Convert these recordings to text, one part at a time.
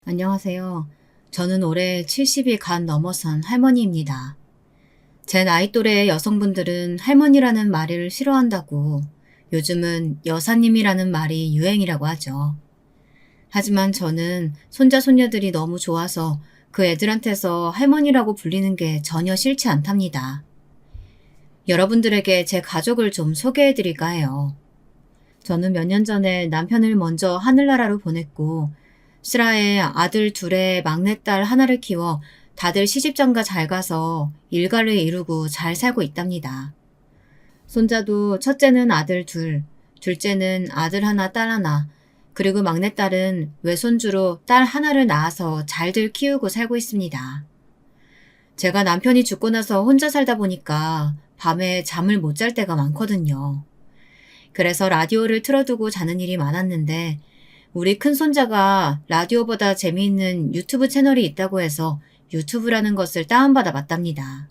안녕하세요. 저는 올해 70이 간 넘어선 할머니입니다. 제 나이 또래의 여성분들은 할머니라는 말을 싫어한다고 요즘은 여사님이라는 말이 유행이라고 하죠. 하지만 저는 손자, 손녀들이 너무 좋아서 그 애들한테서 할머니라고 불리는 게 전혀 싫지 않답니다. 여러분들에게 제 가족을 좀 소개해 드릴까 해요. 저는 몇 년 전에 남편을 먼저 하늘나라로 보냈고 슬하에 아들 둘에 막내딸 하나를 키워 다들 시집장가 잘 가서 일가를 이루고 잘 살고 있답니다. 손자도 첫째는 아들 둘, 둘째는 아들 하나 딸 하나, 그리고 막내딸은 외손주로 딸 하나를 낳아서 잘들 키우고 살고 있습니다. 제가 남편이 죽고 나서 혼자 살다 보니까 밤에 잠을 못 잘 때가 많거든요. 그래서 라디오를 틀어두고 자는 일이 많았는데 우리 큰손자가 라디오보다 재미있는 유튜브 채널이 있다고 해서 유튜브라는 것을 다운받아 봤답니다.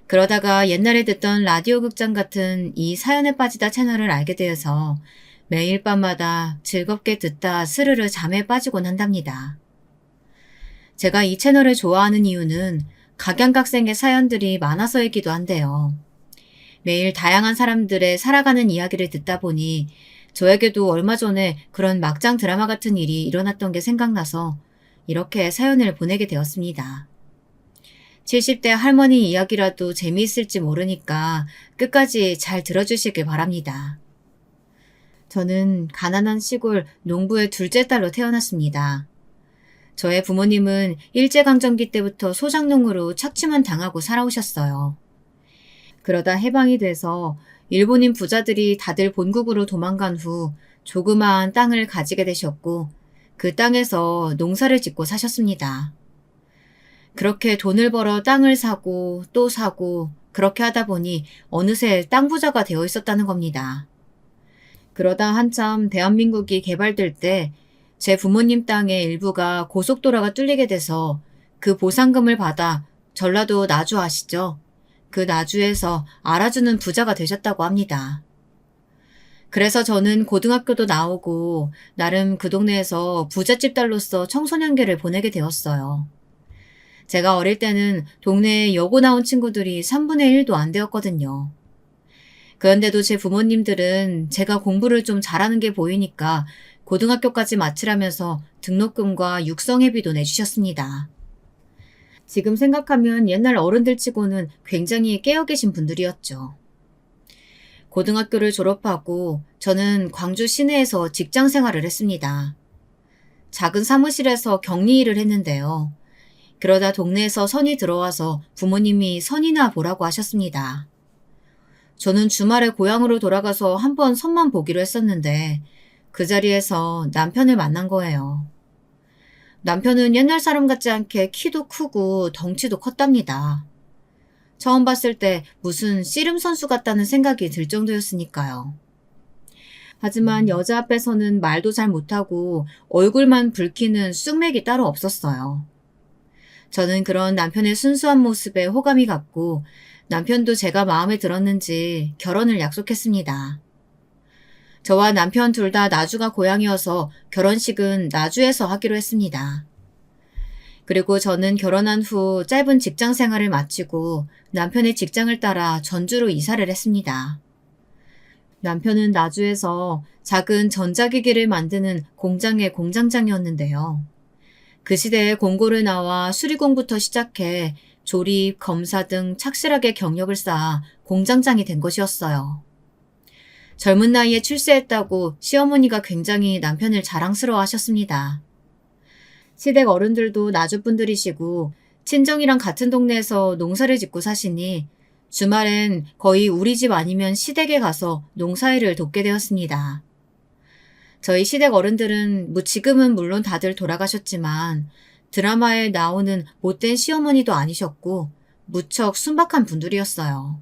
그러다가 옛날에 듣던 라디오 극장 같은 이 사연에 빠지다 채널을 알게 되어서 매일 밤마다 즐겁게 듣다 스르르 잠에 빠지곤 한답니다. 제가 이 채널을 좋아하는 이유는 각양각색의 사연들이 많아서이기도 한데요. 매일 다양한 사람들의 살아가는 이야기를 듣다 보니 저에게도 얼마 전에 그런 막장 드라마 같은 일이 일어났던 게 생각나서 이렇게 사연을 보내게 되었습니다. 70대 할머니 이야기라도 재미있을지 모르니까 끝까지 잘 들어주시길 바랍니다. 저는 가난한 시골 농부의 둘째 딸로 태어났습니다. 저의 부모님은 일제강점기 때부터 소작농으로 착취만 당하고 살아오셨어요. 그러다 해방이 돼서 일본인 부자들이 다들 본국으로 도망간 후 조그마한 땅을 가지게 되셨고 그 땅에서 농사를 짓고 사셨습니다. 그렇게 돈을 벌어 땅을 사고 또 사고 그렇게 하다 보니 어느새 땅 부자가 되어 있었다는 겁니다. 그러다 한참 대한민국이 개발될 때 제 부모님 땅의 일부가 고속도로가 뚫리게 돼서 그 보상금을 받아 전라도 나주 아시죠? 그 나주에서 알아주는 부자가 되셨다고 합니다. 그래서 저는 고등학교도 나오고 나름 그 동네에서 부잣집 딸로서 청소년기를 보내게 되었어요. 제가 어릴 때는 동네에 여고 나온 친구들이 3분의 1도 안 되었거든요. 그런데도 제 부모님들은 제가 공부를 좀 잘하는 게 보이니까 고등학교까지 마치라면서 등록금과 육성회비도 내주셨습니다. 지금 생각하면 옛날 어른들 치고는 굉장히 깨어 계신 분들이었죠. 고등학교를 졸업하고 저는 광주 시내에서 직장 생활을 했습니다. 작은 사무실에서 격리 일을 했는데요. 그러다 동네에서 선이 들어와서 부모님이 선이나 보라고 하셨습니다. 저는 주말에 고향으로 돌아가서 한번 선만 보기로 했었는데 그 자리에서 남편을 만난 거예요. 남편은 옛날 사람 같지 않게 키도 크고 덩치도 컸답니다. 처음 봤을 때 무슨 씨름 선수 같다는 생각이 들 정도였으니까요. 하지만 여자 앞에서는 말도 잘 못하고 얼굴만 붉히는 쑥맥이 따로 없었어요. 저는 그런 남편의 순수한 모습에 호감이 갔고 남편도 제가 마음에 들었는지 결혼을 약속했습니다. 저와 남편 둘 다 나주가 고향이어서 결혼식은 나주에서 하기로 했습니다. 그리고 저는 결혼한 후 짧은 직장 생활을 마치고 남편의 직장을 따라 전주로 이사를 했습니다. 남편은 나주에서 작은 전자기기를 만드는 공장의 공장장이었는데요. 그 시대에 공고를 나와 수리공부터 시작해 조립, 검사 등 착실하게 경력을 쌓아 공장장이 된 것이었어요. 젊은 나이에 출세했다고 시어머니가 굉장히 남편을 자랑스러워 하셨습니다. 시댁 어른들도 나주분들이시고 친정이랑 같은 동네에서 농사를 짓고 사시니 주말엔 거의 우리 집 아니면 시댁에 가서 농사일을 돕게 되었습니다. 저희 시댁 어른들은 지금은 물론 다들 돌아가셨지만 드라마에 나오는 못된 시어머니도 아니셨고 무척 순박한 분들이었어요.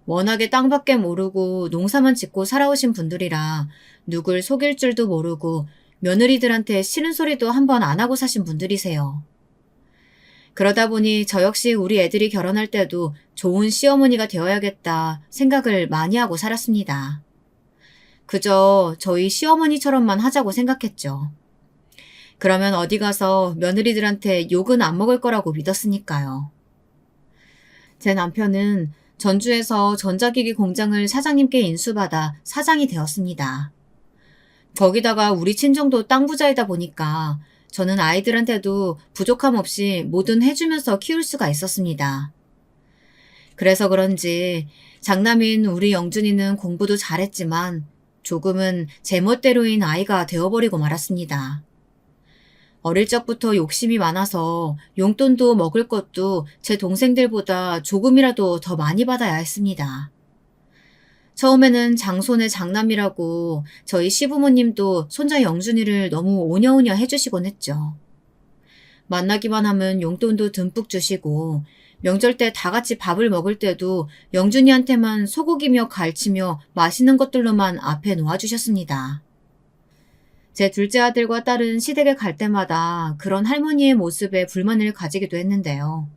워낙에 땅밖에 모르고 농사만 짓고 살아오신 분들이라 누굴 속일 줄도 모르고 며느리들한테 싫은 소리도 한 번 안 하고 사신 분들이세요. 그러다 보니 저 역시 우리 애들이 결혼할 때도 좋은 시어머니가 되어야겠다 생각을 많이 하고 살았습니다. 그저 저희 시어머니처럼만 하자고 생각했죠. 그러면 어디 가서 며느리들한테 욕은 안 먹을 거라고 믿었으니까요. 제 남편은 전주에서 전자기기 공장을 사장님께 인수받아 사장이 되었습니다. 거기다가 우리 친정도 땅 부자이다 보니까 저는 아이들한테도 부족함 없이 뭐든 해주면서 키울 수가 있었습니다. 그래서 그런지 장남인 우리 영준이는 공부도 잘했지만 조금은 제멋대로인 아이가 되어버리고 말았습니다. 어릴 적부터 욕심이 많아서 용돈도 먹을 것도 제 동생들보다 조금이라도 더 많이 받아야 했습니다. 처음에는 장손의 장남이라고 저희 시부모님도 손자 영준이를 너무 오냐오냐 해주시곤 했죠. 만나기만 하면 용돈도 듬뿍 주시고 명절 때 다 같이 밥을 먹을 때도 영준이한테만 소고기며 갈치며 맛있는 것들로만 앞에 놓아주셨습니다. 제 둘째 아들과 딸은 시댁에 갈 때마다 그런 할머니의 모습에 불만을 가지기도 했는데요.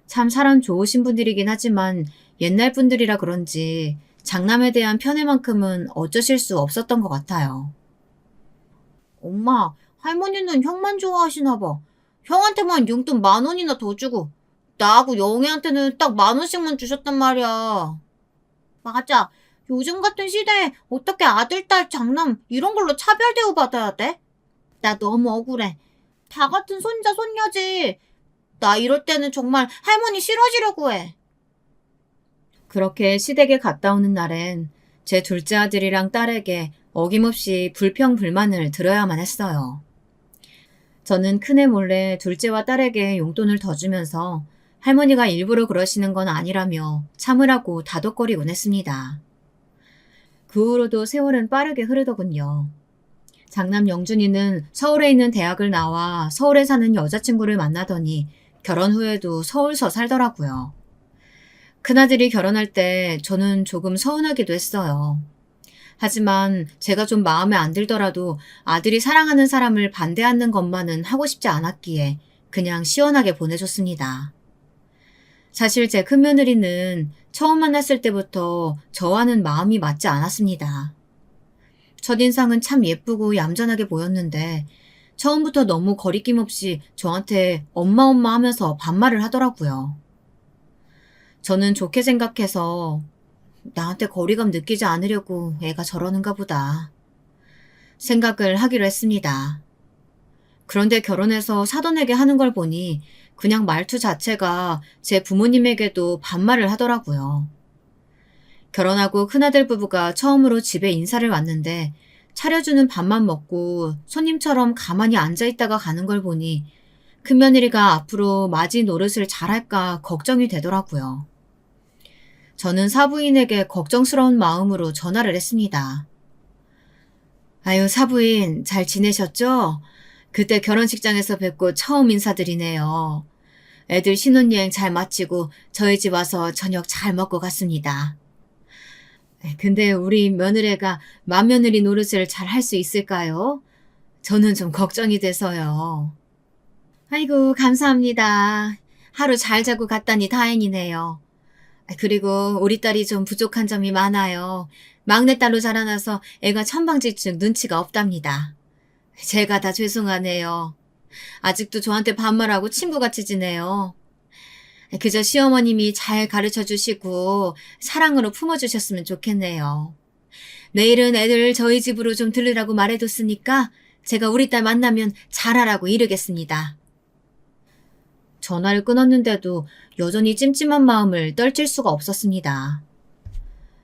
참 사람 좋으신 분들이긴 하지만 옛날 분들이라 그런지 장남에 대한 편애만큼은 어쩌실 수 없었던 것 같아요. 엄마, 할머니는 형만 좋아하시나 봐. 형한테만 용돈 10,000원이나 더 주고 나하고 영애한테는 딱 10,000원씩만 주셨단 말이야. 맞아. 요즘 같은 시대에 어떻게 아들, 딸, 장남 이런 걸로 차별 대우받아야 돼? 나 너무 억울해. 다 같은 손자, 손녀지. 나 이럴 때는 정말 할머니 싫어지려고 해. 그렇게 시댁에 갔다 오는 날엔 제 둘째 아들이랑 딸에게 어김없이 불평불만을 들어야만 했어요. 저는 큰애 몰래 둘째와 딸에게 용돈을 더 주면서 할머니가 일부러 그러시는 건 아니라며 참으라고 다독거리곤 했습니다. 그 후로도 세월은 빠르게 흐르더군요. 장남 영준이는 서울에 있는 대학을 나와 서울에 사는 여자친구를 만나더니 결혼 후에도 서울서 살더라고요. 큰아들이 결혼할 때 저는 조금 서운하기도 했어요. 하지만 제가 좀 마음에 안 들더라도 아들이 사랑하는 사람을 반대하는 것만은 하고 싶지 않았기에 그냥 시원하게 보내줬습니다. 사실 제 큰며느리는 처음 만났을 때부터 저와는 마음이 맞지 않았습니다. 첫인상은 참 예쁘고 얌전하게 보였는데 처음부터 너무 거리낌 없이 저한테 엄마 엄마 하면서 반말을 하더라고요. 저는 좋게 생각해서 나한테 거리감 느끼지 않으려고 애가 저러는가 보다 생각을 하기로 했습니다. 그런데 결혼해서 사돈에게 하는 걸 보니 그냥 말투 자체가 제 부모님에게도 반말을 하더라고요. 결혼하고 큰아들 부부가 처음으로 집에 인사를 왔는데 차려주는 밥만 먹고 손님처럼 가만히 앉아있다가 가는 걸 보니 큰며느리가 앞으로 맞이 노릇을 잘할까 걱정이 되더라고요. 저는 사부인에게 걱정스러운 마음으로 전화를 했습니다. 아유, 사부인 잘 지내셨죠? 그때 결혼식장에서 뵙고 처음 인사드리네요. 애들 신혼여행 잘 마치고 저희 집 와서 저녁 잘 먹고 갔습니다. 근데 우리 며느리가 맏며느리 노릇을 잘 할 수 있을까요? 저는 좀 걱정이 돼서요. 아이고, 감사합니다. 하루 잘 자고 갔다니 다행이네요. 그리고 우리 딸이 좀 부족한 점이 많아요. 막내딸로 자라나서 애가 천방지축 눈치가 없답니다. 제가 다 죄송하네요. 아직도 저한테 반말하고 친구같이 지내요. 그저 시어머님이 잘 가르쳐 주시고 사랑으로 품어주셨으면 좋겠네요. 내일은 애들 저희 집으로 좀 들르라고 말해뒀으니까 제가 우리 딸 만나면 잘하라고 이르겠습니다. 전화를 끊었는데도 여전히 찜찜한 마음을 떨칠 수가 없었습니다.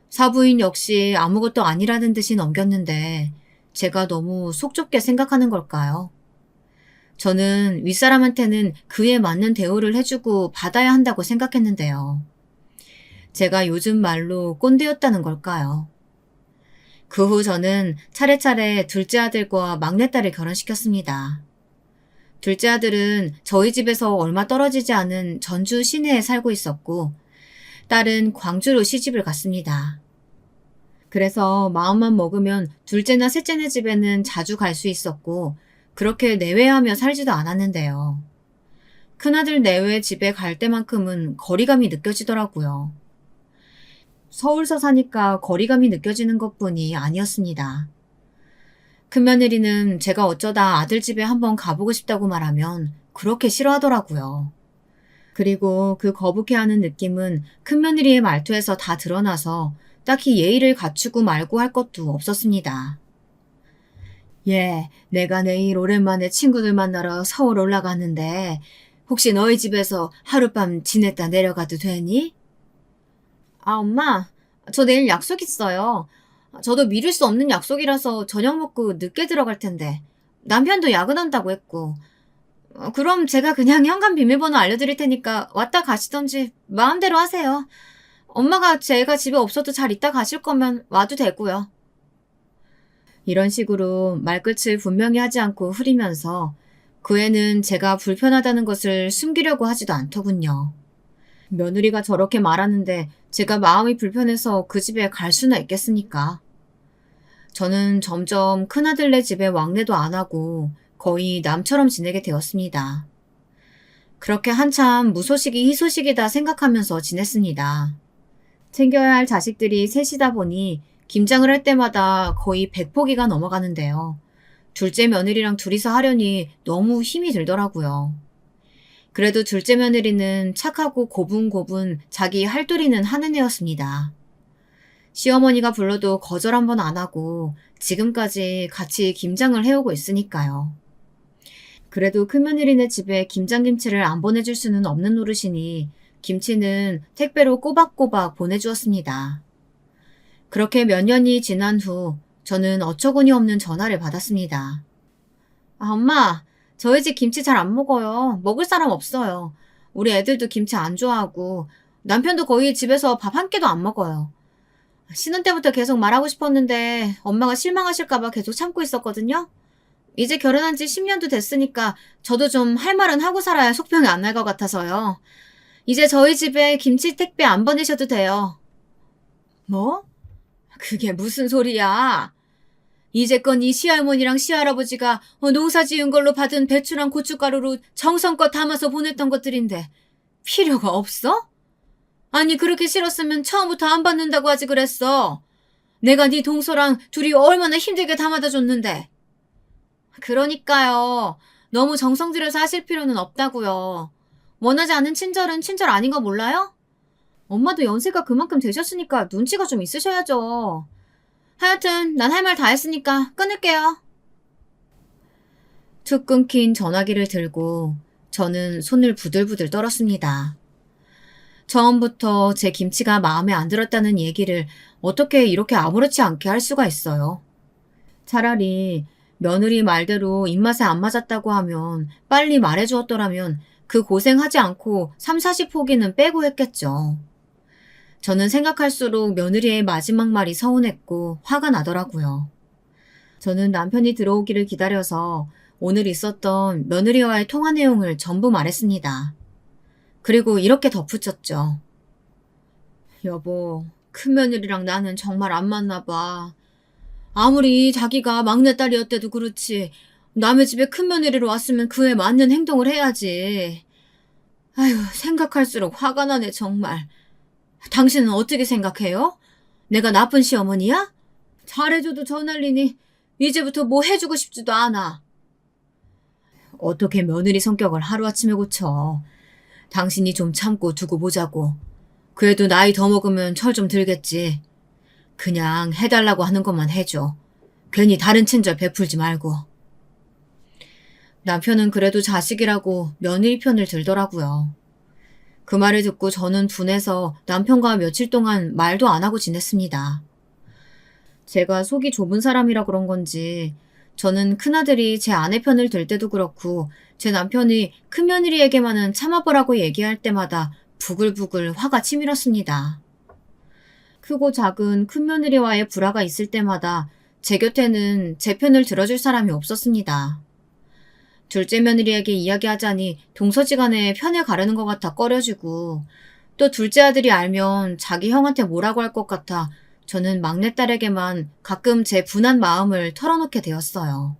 사부인 역시 아무것도 아니라는 듯이 넘겼는데 제가 너무 속 좁게 생각하는 걸까요? 저는 윗사람한테는 그에 맞는 대우를 해주고 받아야 한다고 생각했는데요. 제가 요즘 말로 꼰대였다는 걸까요? 그 후 저는 차례차례 둘째 아들과 막내딸을 결혼시켰습니다. 둘째 아들은 저희 집에서 얼마 떨어지지 않은 전주 시내에 살고 있었고 딸은 광주로 시집을 갔습니다. 그래서 마음만 먹으면 둘째나 셋째네 집에는 자주 갈 수 있었고 그렇게 내외하며 살지도 않았는데요. 큰아들 내외 집에 갈 때만큼은 거리감이 느껴지더라고요. 서울서 사니까 거리감이 느껴지는 것뿐이 아니었습니다. 큰며느리는 제가 어쩌다 아들 집에 한번 가보고 싶다고 말하면 그렇게 싫어하더라고요. 그리고 그 거북해하는 느낌은 큰며느리의 말투에서 다 드러나서 딱히 예의를 갖추고 말고 할 것도 없었습니다. 예, 내가 내일 오랜만에 친구들 만나러 서울 올라가는데 혹시 너희 집에서 하룻밤 지냈다 내려가도 되니? 아, 엄마, 저 내일 약속 있어요. 저도 미룰 수 없는 약속이라서 저녁 먹고 늦게 들어갈 텐데 남편도 야근한다고 했고 그럼 제가 그냥 현관 비밀번호 알려드릴 테니까 왔다 가시던지 마음대로 하세요. 엄마가 제가 집에 없어도 잘 있다 가실 거면 와도 되고요. 이런 식으로 말끝을 분명히 하지 않고 흐리면서 그 애는 제가 불편하다는 것을 숨기려고 하지도 않더군요. 며느리가 저렇게 말하는데 제가 마음이 불편해서 그 집에 갈 수나 있겠습니까? 저는 점점 큰아들네 집에 왕래도 안 하고 거의 남처럼 지내게 되었습니다. 그렇게 한참 무소식이 희소식이다 생각하면서 지냈습니다. 챙겨야 할 자식들이 셋이다 보니 김장을 할 때마다 거의 100포기가 넘어가는데요. 둘째 며느리랑 둘이서 하려니 너무 힘이 들더라고요. 그래도 둘째 며느리는 착하고 고분고분 자기 할도리는 하는 애였습니다. 시어머니가 불러도 거절 한 번 안 하고 지금까지 같이 김장을 해오고 있으니까요. 그래도 큰며느리네 집에 김장김치를 안 보내줄 수는 없는 노릇이니 김치는 택배로 꼬박꼬박 보내주었습니다. 그렇게 몇 년이 지난 후 저는 어처구니 없는 전화를 받았습니다. 아, 엄마, 저희 집 김치 잘 안 먹어요. 먹을 사람 없어요. 우리 애들도 김치 안 좋아하고 남편도 거의 집에서 밥 한 끼도 안 먹어요. 신혼 때부터 계속 말하고 싶었는데 엄마가 실망하실까봐 계속 참고 있었거든요. 이제 결혼한 지 10년도 됐으니까 저도 좀 할 말은 하고 살아야 속병이 안 날 것 같아서요. 이제 저희 집에 김치 택배 안 보내셔도 돼요. 뭐? 그게 무슨 소리야? 이제껏 이 시할머니랑 시할아버지가 농사 지은 걸로 받은 배추랑 고춧가루로 정성껏 담아서 보냈던 것들인데 필요가 없어? 아니 그렇게 싫었으면 처음부터 안 받는다고 하지 그랬어. 내가 네 동서랑 둘이 얼마나 힘들게 담아다 줬는데. 그러니까요. 너무 정성 들여서 하실 필요는 없다고요. 원하지 않는 친절은 친절 아닌 거 몰라요? 엄마도 연세가 그만큼 되셨으니까 눈치가 좀 있으셔야죠. 하여튼 난 할 말 다 했으니까 끊을게요. 툭 끊긴 전화기를 들고 저는 손을 부들부들 떨었습니다. 처음부터 제 김치가 마음에 안 들었다는 얘기를 어떻게 이렇게 아무렇지 않게 할 수가 있어요. 차라리 며느리 말대로 입맛에 안 맞았다고 하면 빨리 말해주었더라면 그 고생하지 않고 3, 40포기는 빼고 했겠죠. 저는 생각할수록 며느리의 마지막 말이 서운했고 화가 나더라고요. 저는 남편이 들어오기를 기다려서 오늘 있었던 며느리와의 통화 내용을 전부 말했습니다. 그리고 이렇게 덧붙였죠. 여보, 큰며느리랑 나는 정말 안 맞나 봐. 아무리 자기가 막내딸이었대도 그렇지 남의 집에 큰며느리로 왔으면 그에 맞는 행동을 해야지. 아휴, 생각할수록 화가 나네 정말. 당신은 어떻게 생각해요? 내가 나쁜 시어머니야? 잘해줘도 저 난리니 이제부터 뭐 해주고 싶지도 않아. 어떻게 며느리 성격을 하루아침에 고쳐. 당신이 좀 참고 두고 보자고. 그래도 나이 더 먹으면 철 좀 들겠지. 그냥 해달라고 하는 것만 해줘. 괜히 다른 친절 베풀지 말고. 남편은 그래도 자식이라고 며느리 편을 들더라고요. 그 말을 듣고 저는 둔해서 남편과 며칠 동안 말도 안 하고 지냈습니다. 제가 속이 좁은 사람이라 그런 건지 저는 큰아들이 제 아내 편을 들 때도 그렇고 제 남편이 큰며느리에게만은 참아보라고 얘기할 때마다 부글부글 화가 치밀었습니다. 크고 작은 큰며느리와의 불화가 있을 때마다 제 곁에는 제 편을 들어줄 사람이 없었습니다. 둘째 며느리에게 이야기하자니 동서지간에 편을 가르는 것 같아 꺼려지고 또 둘째 아들이 알면 자기 형한테 뭐라고 할 것 같아 저는 막내딸에게만 가끔 제 분한 마음을 털어놓게 되었어요.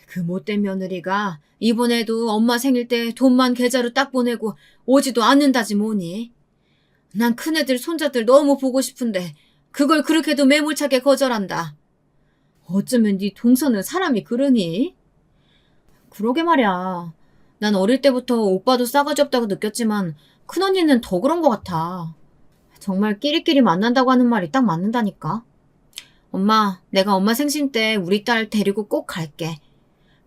그 못된 며느리가 이번에도 엄마 생일 때 돈만 계좌로 딱 보내고 오지도 않는다지 뭐니. 난 큰애들 손자들 너무 보고 싶은데 그걸 그렇게도 매몰차게 거절한다. 어쩌면 네 동서는 사람이 그러니? 그러게 말이야. 난 어릴 때부터 오빠도 싸가지 없다고 느꼈지만 큰언니는 더 그런 것 같아. 정말 끼리끼리 만난다고 하는 말이 딱 맞는다니까. 엄마, 내가 엄마 생신 때 우리 딸 데리고 꼭 갈게.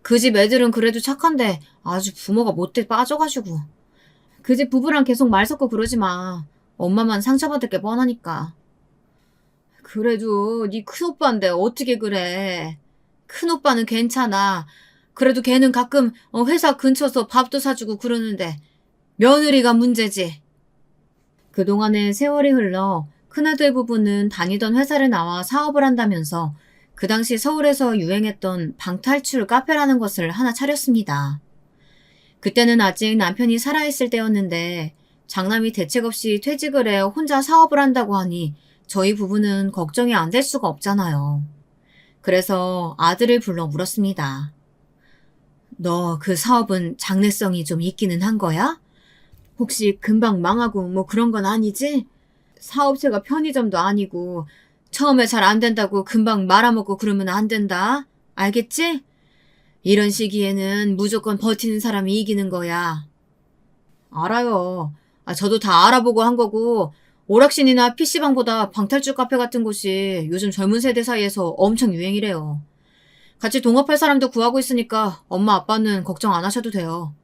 그 집 애들은 그래도 착한데 아주 부모가 못돼 빠져가지고. 그 집 부부랑 계속 말 섞고 그러지 마. 엄마만 상처받을 게 뻔하니까. 그래도 네 큰오빠인데 어떻게 그래. 큰오빠는 괜찮아. 그래도 걔는 가끔 회사 근처서 밥도 사주고 그러는데 며느리가 문제지. 그동안에 세월이 흘러 큰아들 부부는 다니던 회사를 나와 사업을 한다면서 그 당시 서울에서 유행했던 방탈출 카페라는 것을 하나 차렸습니다. 그때는 아직 남편이 살아있을 때였는데 장남이 대책 없이 퇴직을 해 혼자 사업을 한다고 하니 저희 부부는 걱정이 안 될 수가 없잖아요. 그래서 아들을 불러 물었습니다. 너 그 사업은 장래성이 좀 있기는 한 거야? 혹시 금방 망하고 뭐 그런 건 아니지? 사업체가 편의점도 아니고 처음에 잘 안 된다고 금방 말아먹고 그러면 안 된다. 알겠지? 이런 시기에는 무조건 버티는 사람이 이기는 거야. 알아요. 저도 다 알아보고 한 거고 오락실이나 PC방보다 방탈출 카페 같은 곳이 요즘 젊은 세대 사이에서 엄청 유행이래요. 같이 동업할 사람도 구하고 있으니까 엄마 아빠는 걱정 안 하셔도 돼요.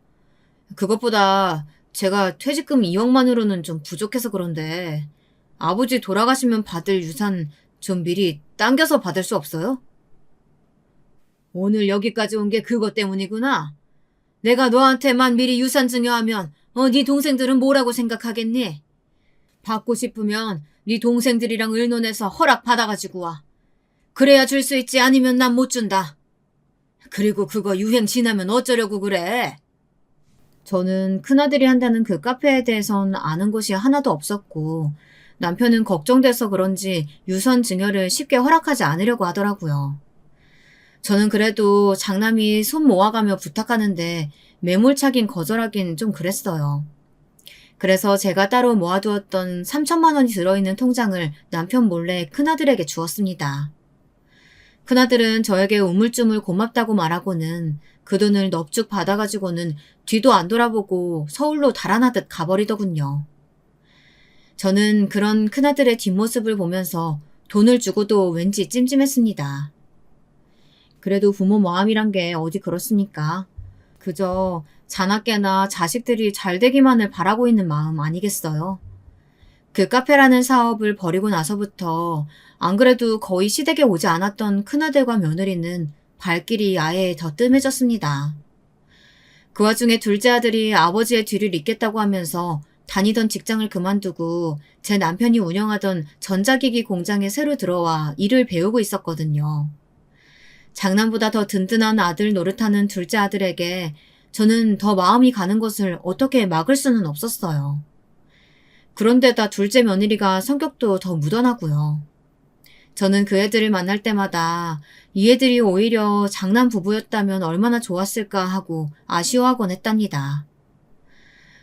그것보다 제가 퇴직금 2억만으로는 좀 부족해서 그런데 아버지 돌아가시면 받을 유산 좀 미리 당겨서 받을 수 없어요? 오늘 여기까지 온 게 그것 때문이구나. 내가 너한테만 미리 유산 증여하면 네 동생들은 뭐라고 생각하겠니? 받고 싶으면 네 동생들이랑 의논해서 허락 받아가지고 와. 그래야 줄 수 있지 아니면 난 못 준다. 그리고 그거 유행 지나면 어쩌려고 그래? 저는 큰아들이 한다는 그 카페에 대해선 아는 것이 하나도 없었고 남편은 걱정돼서 그런지 유선 증여를 쉽게 허락하지 않으려고 하더라고요. 저는 그래도 장남이 손 모아가며 부탁하는데 매몰차긴 거절하긴 좀 그랬어요. 그래서 제가 따로 모아두었던 3천만 원이 들어있는 통장을 남편 몰래 큰아들에게 주었습니다. 큰아들은 저에게 우물쭈물 고맙다고 말하고는 그 돈을 넙죽 받아가지고는 뒤도 안 돌아보고 서울로 달아나듯 가버리더군요. 저는 그런 큰아들의 뒷모습을 보면서 돈을 주고도 왠지 찜찜했습니다. 그래도 부모 마음이란 게 어디 그렇습니까? 그저 자나깨나 자식들이 잘 되기만을 바라고 있는 마음 아니겠어요? 그 카페라는 사업을 벌이고 나서부터 안 그래도 거의 시댁에 오지 않았던 큰아들과 며느리는 발길이 아예 더 뜸해졌습니다. 그 와중에 둘째 아들이 아버지의 뒤를 잇겠다고 하면서 다니던 직장을 그만두고 제 남편이 운영하던 전자기기 공장에 새로 들어와 일을 배우고 있었거든요. 장남보다 더 든든한 아들 노릇하는 둘째 아들에게 저는 더 마음이 가는 것을 어떻게 막을 수는 없었어요. 그런데다 둘째 며느리가 성격도 더 무던하고요. 저는 그 애들을 만날 때마다 이 애들이 오히려 장남 부부였다면 얼마나 좋았을까 하고 아쉬워하곤 했답니다.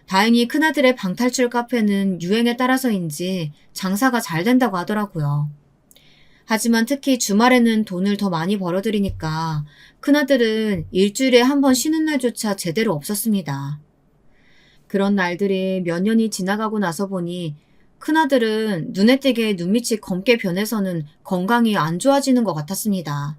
다행히 큰아들의 방탈출 카페는 유행에 따라서인지 장사가 잘 된다고 하더라고요. 하지만 특히 주말에는 돈을 더 많이 벌어들이니까 큰아들은 일주일에 한 번 쉬는 날조차 제대로 없었습니다. 그런 날들이 몇 년이 지나가고 나서 보니 큰아들은 눈에 띄게 눈밑이 검게 변해서는 건강이 안 좋아지는 것 같았습니다.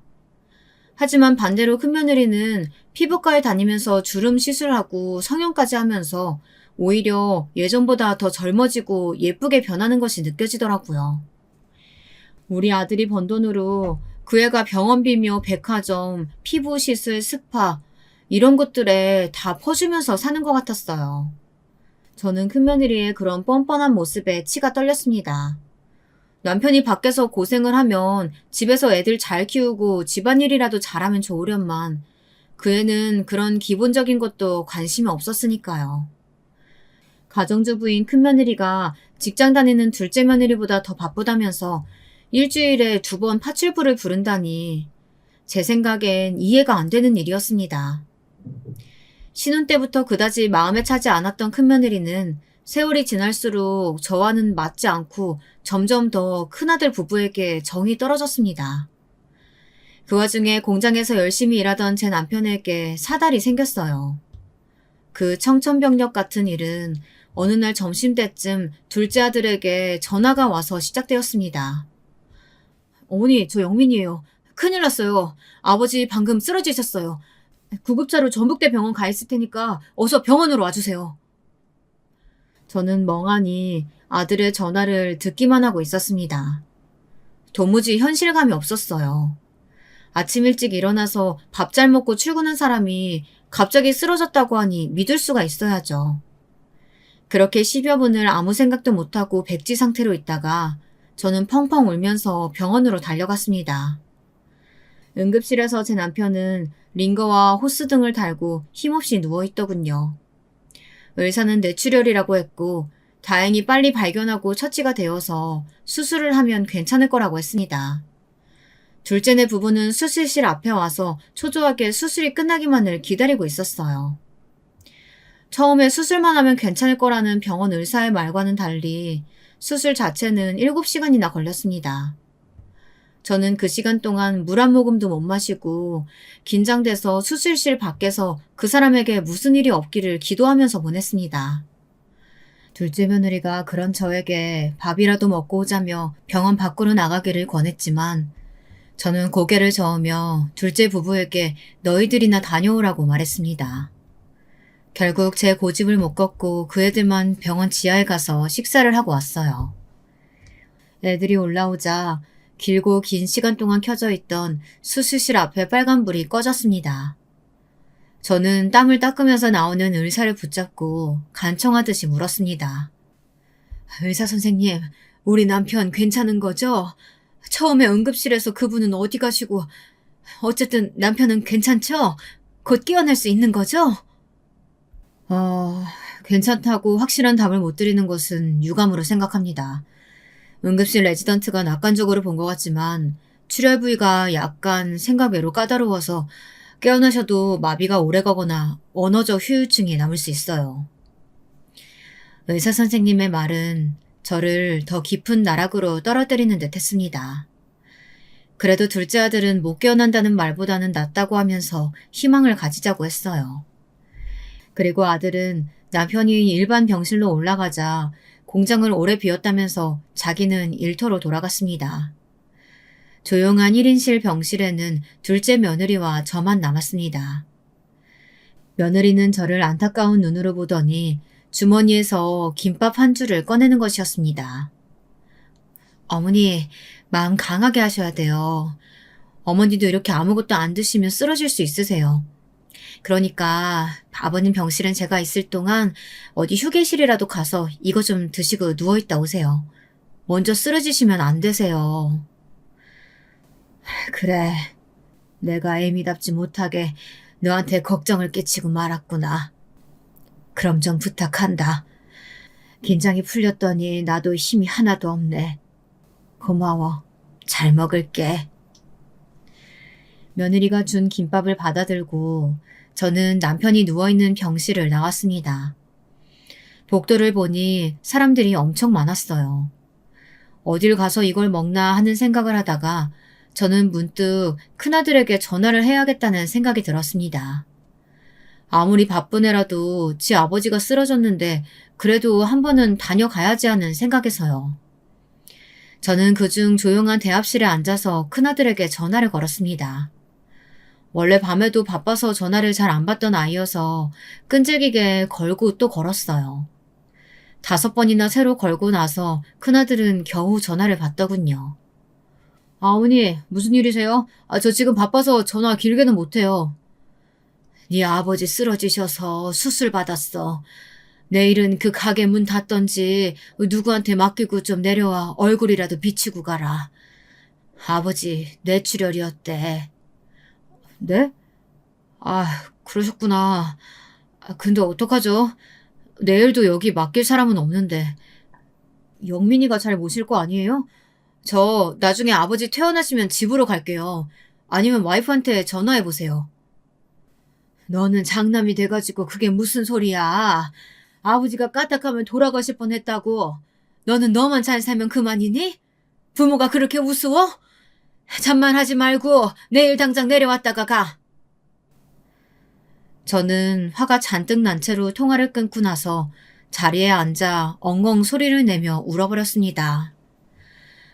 하지만 반대로 큰며느리는 피부과에 다니면서 주름 시술하고 성형까지 하면서 오히려 예전보다 더 젊어지고 예쁘게 변하는 것이 느껴지더라고요. 우리 아들이 번 돈으로 그 애가 병원비며 백화점, 피부 시술, 스파 이런 것들에 다 퍼주면서 사는 것 같았어요. 저는 큰며느리의 그런 뻔뻔한 모습에 치가 떨렸습니다. 남편이 밖에서 고생을 하면 집에서 애들 잘 키우고 집안일이라도 잘하면 좋으련만 그 애는 그런 기본적인 것도 관심이 없었으니까요. 가정주부인 큰며느리가 직장 다니는 둘째 며느리보다 더 바쁘다면서 일주일에 2번 파출부를 부른다니 제 생각엔 이해가 안 되는 일이었습니다. 신혼 때부터 그다지 마음에 차지 않았던 큰며느리는 세월이 지날수록 저와는 맞지 않고 점점 더 큰아들 부부에게 정이 떨어졌습니다. 그 와중에 공장에서 열심히 일하던 제 남편에게 사달이 생겼어요. 그 청천벽력 같은 일은 어느 날 점심때쯤 둘째 아들에게 전화가 와서 시작되었습니다. 어머니, 저 영민이에요. 큰일 났어요. 아버지 방금 쓰러지셨어요. 구급차로 전북대 병원 가 있을 테니까 어서 병원으로 와주세요. 저는 멍하니 아들의 전화를 듣기만 하고 있었습니다. 도무지 현실감이 없었어요. 아침 일찍 일어나서 밥 잘 먹고 출근한 사람이 갑자기 쓰러졌다고 하니 믿을 수가 있어야죠. 그렇게 10여 분을 아무 생각도 못하고 백지 상태로 있다가 저는 펑펑 울면서 병원으로 달려갔습니다. 응급실에서 제 남편은 링거와 호스 등을 달고 힘없이 누워있더군요. 의사는 뇌출혈이라고 했고 다행히 빨리 발견하고 처치가 되어서 수술을 하면 괜찮을 거라고 했습니다. 둘째네 부부는 수술실 앞에 와서 초조하게 수술이 끝나기만을 기다리고 있었어요. 처음에 수술만 하면 괜찮을 거라는 병원 의사의 말과는 달리 수술 자체는 7시간이나 걸렸습니다. 저는 그 시간 동안 물 한 모금도 못 마시고 긴장돼서 수술실 밖에서 그 사람에게 무슨 일이 없기를 기도하면서 보냈습니다. 둘째 며느리가 그런 저에게 밥이라도 먹고 오자며 병원 밖으로 나가기를 권했지만 저는 고개를 저으며 둘째 부부에게 너희들이나 다녀오라고 말했습니다. 결국 제 고집을 못 꺾고 그 애들만 병원 지하에 가서 식사를 하고 왔어요. 애들이 올라오자 길고 긴 시간 동안 켜져 있던 수술실 앞에 빨간불이 꺼졌습니다. 저는 땀을 닦으면서 나오는 의사를 붙잡고 간청하듯이 물었습니다. 의사 선생님, 우리 남편 괜찮은 거죠? 처음에 응급실에서 그분은 어디 가시고 어쨌든 남편은 괜찮죠? 곧 깨어날 수 있는 거죠? 괜찮다고 확실한 답을 못 드리는 것은 유감으로 생각합니다. 응급실 레지던트가 낙관적으로 본 것 같지만 출혈 부위가 약간 생각 외로 까다로워서 깨어나셔도 마비가 오래가거나 언어적 후유증이 남을 수 있어요. 의사 선생님의 말은 저를 더 깊은 나락으로 떨어뜨리는 듯 했습니다. 그래도 둘째 아들은 못 깨어난다는 말보다는 낫다고 하면서 희망을 가지자고 했어요. 그리고 아들은 남편이 일반 병실로 올라가자 공장을 오래 비웠다면서 자기는 일터로 돌아갔습니다. 조용한 1인실 병실에는 둘째 며느리와 저만 남았습니다. 며느리는 저를 안타까운 눈으로 보더니 주머니에서 김밥 한 줄을 꺼내는 것이었습니다. 어머니, 마음 강하게 하셔야 돼요. 어머니도 이렇게 아무것도 안 드시면 쓰러질 수 있으세요. 그러니까 아버님 병실은 제가 있을 동안 어디 휴게실이라도 가서 이거 좀 드시고 누워있다 오세요. 먼저 쓰러지시면 안 되세요. 그래, 내가 애미답지 못하게 너한테 걱정을 끼치고 말았구나. 그럼 좀 부탁한다. 긴장이 풀렸더니 나도 힘이 하나도 없네. 고마워. 잘 먹을게. 며느리가 준 김밥을 받아들고 저는 남편이 누워있는 병실을 나왔습니다. 복도를 보니 사람들이 엄청 많았어요. 어딜 가서 이걸 먹나 하는 생각을 하다가 저는 문득 큰아들에게 전화를 해야겠다는 생각이 들었습니다. 아무리 바쁜 애라도 지 아버지가 쓰러졌는데 그래도 한 번은 다녀가야지 하는 생각에서요. 저는 그중 조용한 대합실에 앉아서 큰아들에게 전화를 걸었습니다. 원래 밤에도 바빠서 전화를 잘 안 받던 아이여서 끈질기게 걸고 또 걸었어요. 5번이나 새로 걸고 나서 큰아들은 겨우 전화를 받더군요. 어머니, 무슨 일이세요? 저 지금 바빠서 전화 길게는 못해요. 네 아버지 쓰러지셔서 수술 받았어. 내일은 그 가게 문 닫던지 누구한테 맡기고 좀 내려와 얼굴이라도 비치고 가라. 아버지 뇌출혈이었대. 네? 그러셨구나. 근데 어떡하죠? 내일도 여기 맡길 사람은 없는데. 영민이가 잘 모실 거 아니에요? 저 나중에 아버지 퇴원하시면 집으로 갈게요. 아니면 와이프한테 전화해보세요. 너는 장남이 돼가지고 그게 무슨 소리야. 아버지가 까딱하면 돌아가실 뻔했다고. 너는 너만 잘 살면 그만이니? 부모가 그렇게 우스워? 잠만 하지 말고 내일 당장 내려왔다가 가. 저는 화가 잔뜩 난 채로 통화를 끊고 나서 자리에 앉아 엉엉 소리를 내며 울어버렸습니다.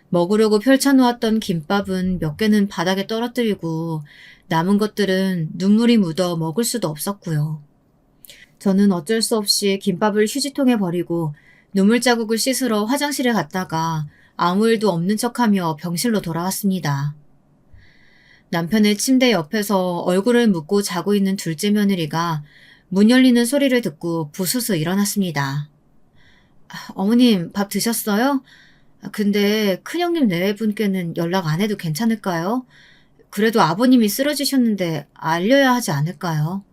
먹으려고 펼쳐놓았던 김밥은 몇 개는 바닥에 떨어뜨리고 남은 것들은 눈물이 묻어 먹을 수도 없었고요. 저는 어쩔 수 없이 김밥을 휴지통에 버리고 눈물 자국을 씻으러 화장실에 갔다가 아무 일도 없는 척하며 병실로 돌아왔습니다. 남편의 침대 옆에서 얼굴을 묻고 자고 있는 둘째 며느리가 문 열리는 소리를 듣고 부스스 일어났습니다. 어머님, 밥 드셨어요? 근데 큰형님 내외분께는 연락 안 해도 괜찮을까요? 그래도 아버님이 쓰러지셨는데 알려야 하지 않을까요?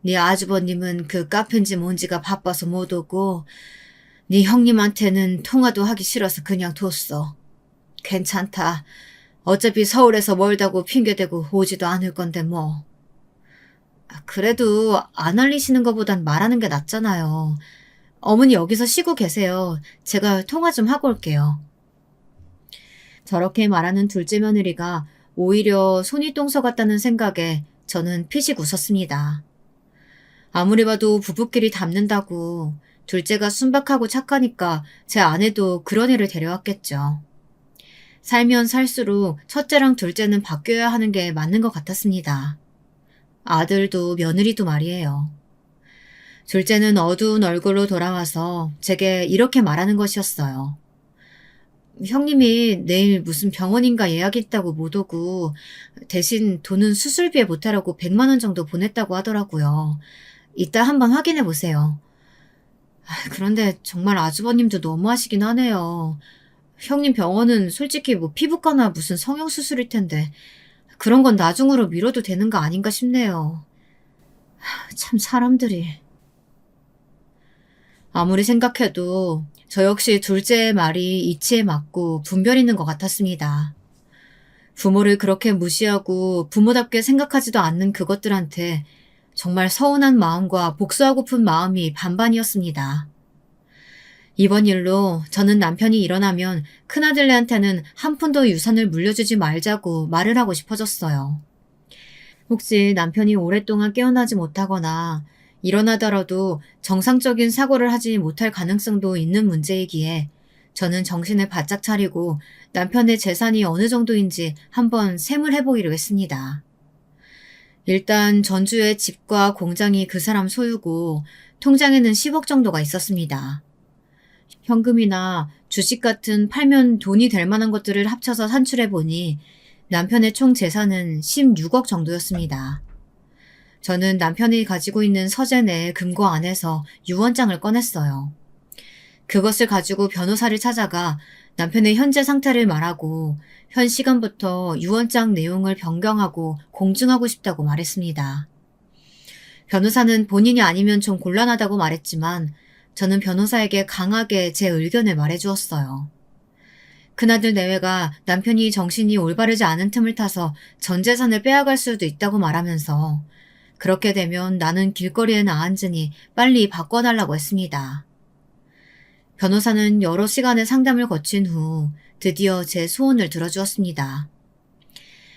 네 아주버님은 그 카페인지 뭔지가 바빠서 못 오고 네 형님한테는 통화도 하기 싫어서 그냥 뒀어. 괜찮다. 어차피 서울에서 멀다고 핑계대고 오지도 않을 건데 뭐. 그래도 안 알리시는 것보단 말하는 게 낫잖아요. 어머니 여기서 쉬고 계세요. 제가 통화 좀 하고 올게요. 저렇게 말하는 둘째 며느리가 오히려 손이 똥서 같다는 생각에 저는 피식 웃었습니다. 아무리 봐도 부부끼리 닮는다고 둘째가 순박하고 착하니까 제 아내도 그런 애를 데려왔겠죠. 살면 살수록 첫째랑 둘째는 바뀌어야 하는 게 맞는 것 같았습니다. 아들도 며느리도 말이에요. 둘째는 어두운 얼굴로 돌아와서 제게 이렇게 말하는 것이었어요. 형님이 내일 무슨 병원인가 예약이 있다고 못 오고 대신 돈은 수술비에 보태라고 100만 원 정도 보냈다고 하더라고요. 이따 한번 확인해 보세요. 그런데 정말 아주버님도 너무하시긴 하네요. 형님 병원은 솔직히 뭐 피부과나 무슨 성형수술일 텐데 그런 건 나중으로 미뤄도 되는 거 아닌가 싶네요. 참 사람들이. 아무리 생각해도 저 역시 둘째의 말이 이치에 맞고 분별 있는 것 같았습니다. 부모를 그렇게 무시하고 부모답게 생각하지도 않는 그것들한테 정말 서운한 마음과 복수하고픈 마음이 반반이었습니다. 이번 일로 저는 남편이 일어나면 큰아들네한테는 한 푼도 유산을 물려주지 말자고 말을 하고 싶어졌어요. 혹시 남편이 오랫동안 깨어나지 못하거나 일어나더라도 정상적인 사고를 하지 못할 가능성도 있는 문제이기에 저는 정신을 바짝 차리고 남편의 재산이 어느 정도인지 한번 셈을 해보기로 했습니다. 일단 전주의 집과 공장이 그 사람 소유고 통장에는 10억 정도가 있었습니다. 현금이나 주식 같은 팔면 돈이 될 만한 것들을 합쳐서 산출해보니 남편의 총 재산은 16억 정도였습니다. 저는 남편이 가지고 있는 서재 내 금고 안에서 유언장을 꺼냈어요. 그것을 가지고 변호사를 찾아가 남편의 현재 상태를 말하고 현 시간부터 유언장 내용을 변경하고 공증하고 싶다고 말했습니다. 변호사는 본인이 아니면 좀 곤란하다고 말했지만 저는 변호사에게 강하게 제 의견을 말해주었어요. 큰아들 내외가 남편이 정신이 올바르지 않은 틈을 타서 전 재산을 빼앗갈 수도 있다고 말하면서 그렇게 되면 나는 길거리에 나앉으니 빨리 바꿔달라고 했습니다. 변호사는 여러 시간의 상담을 거친 후 드디어 제 소원을 들어주었습니다.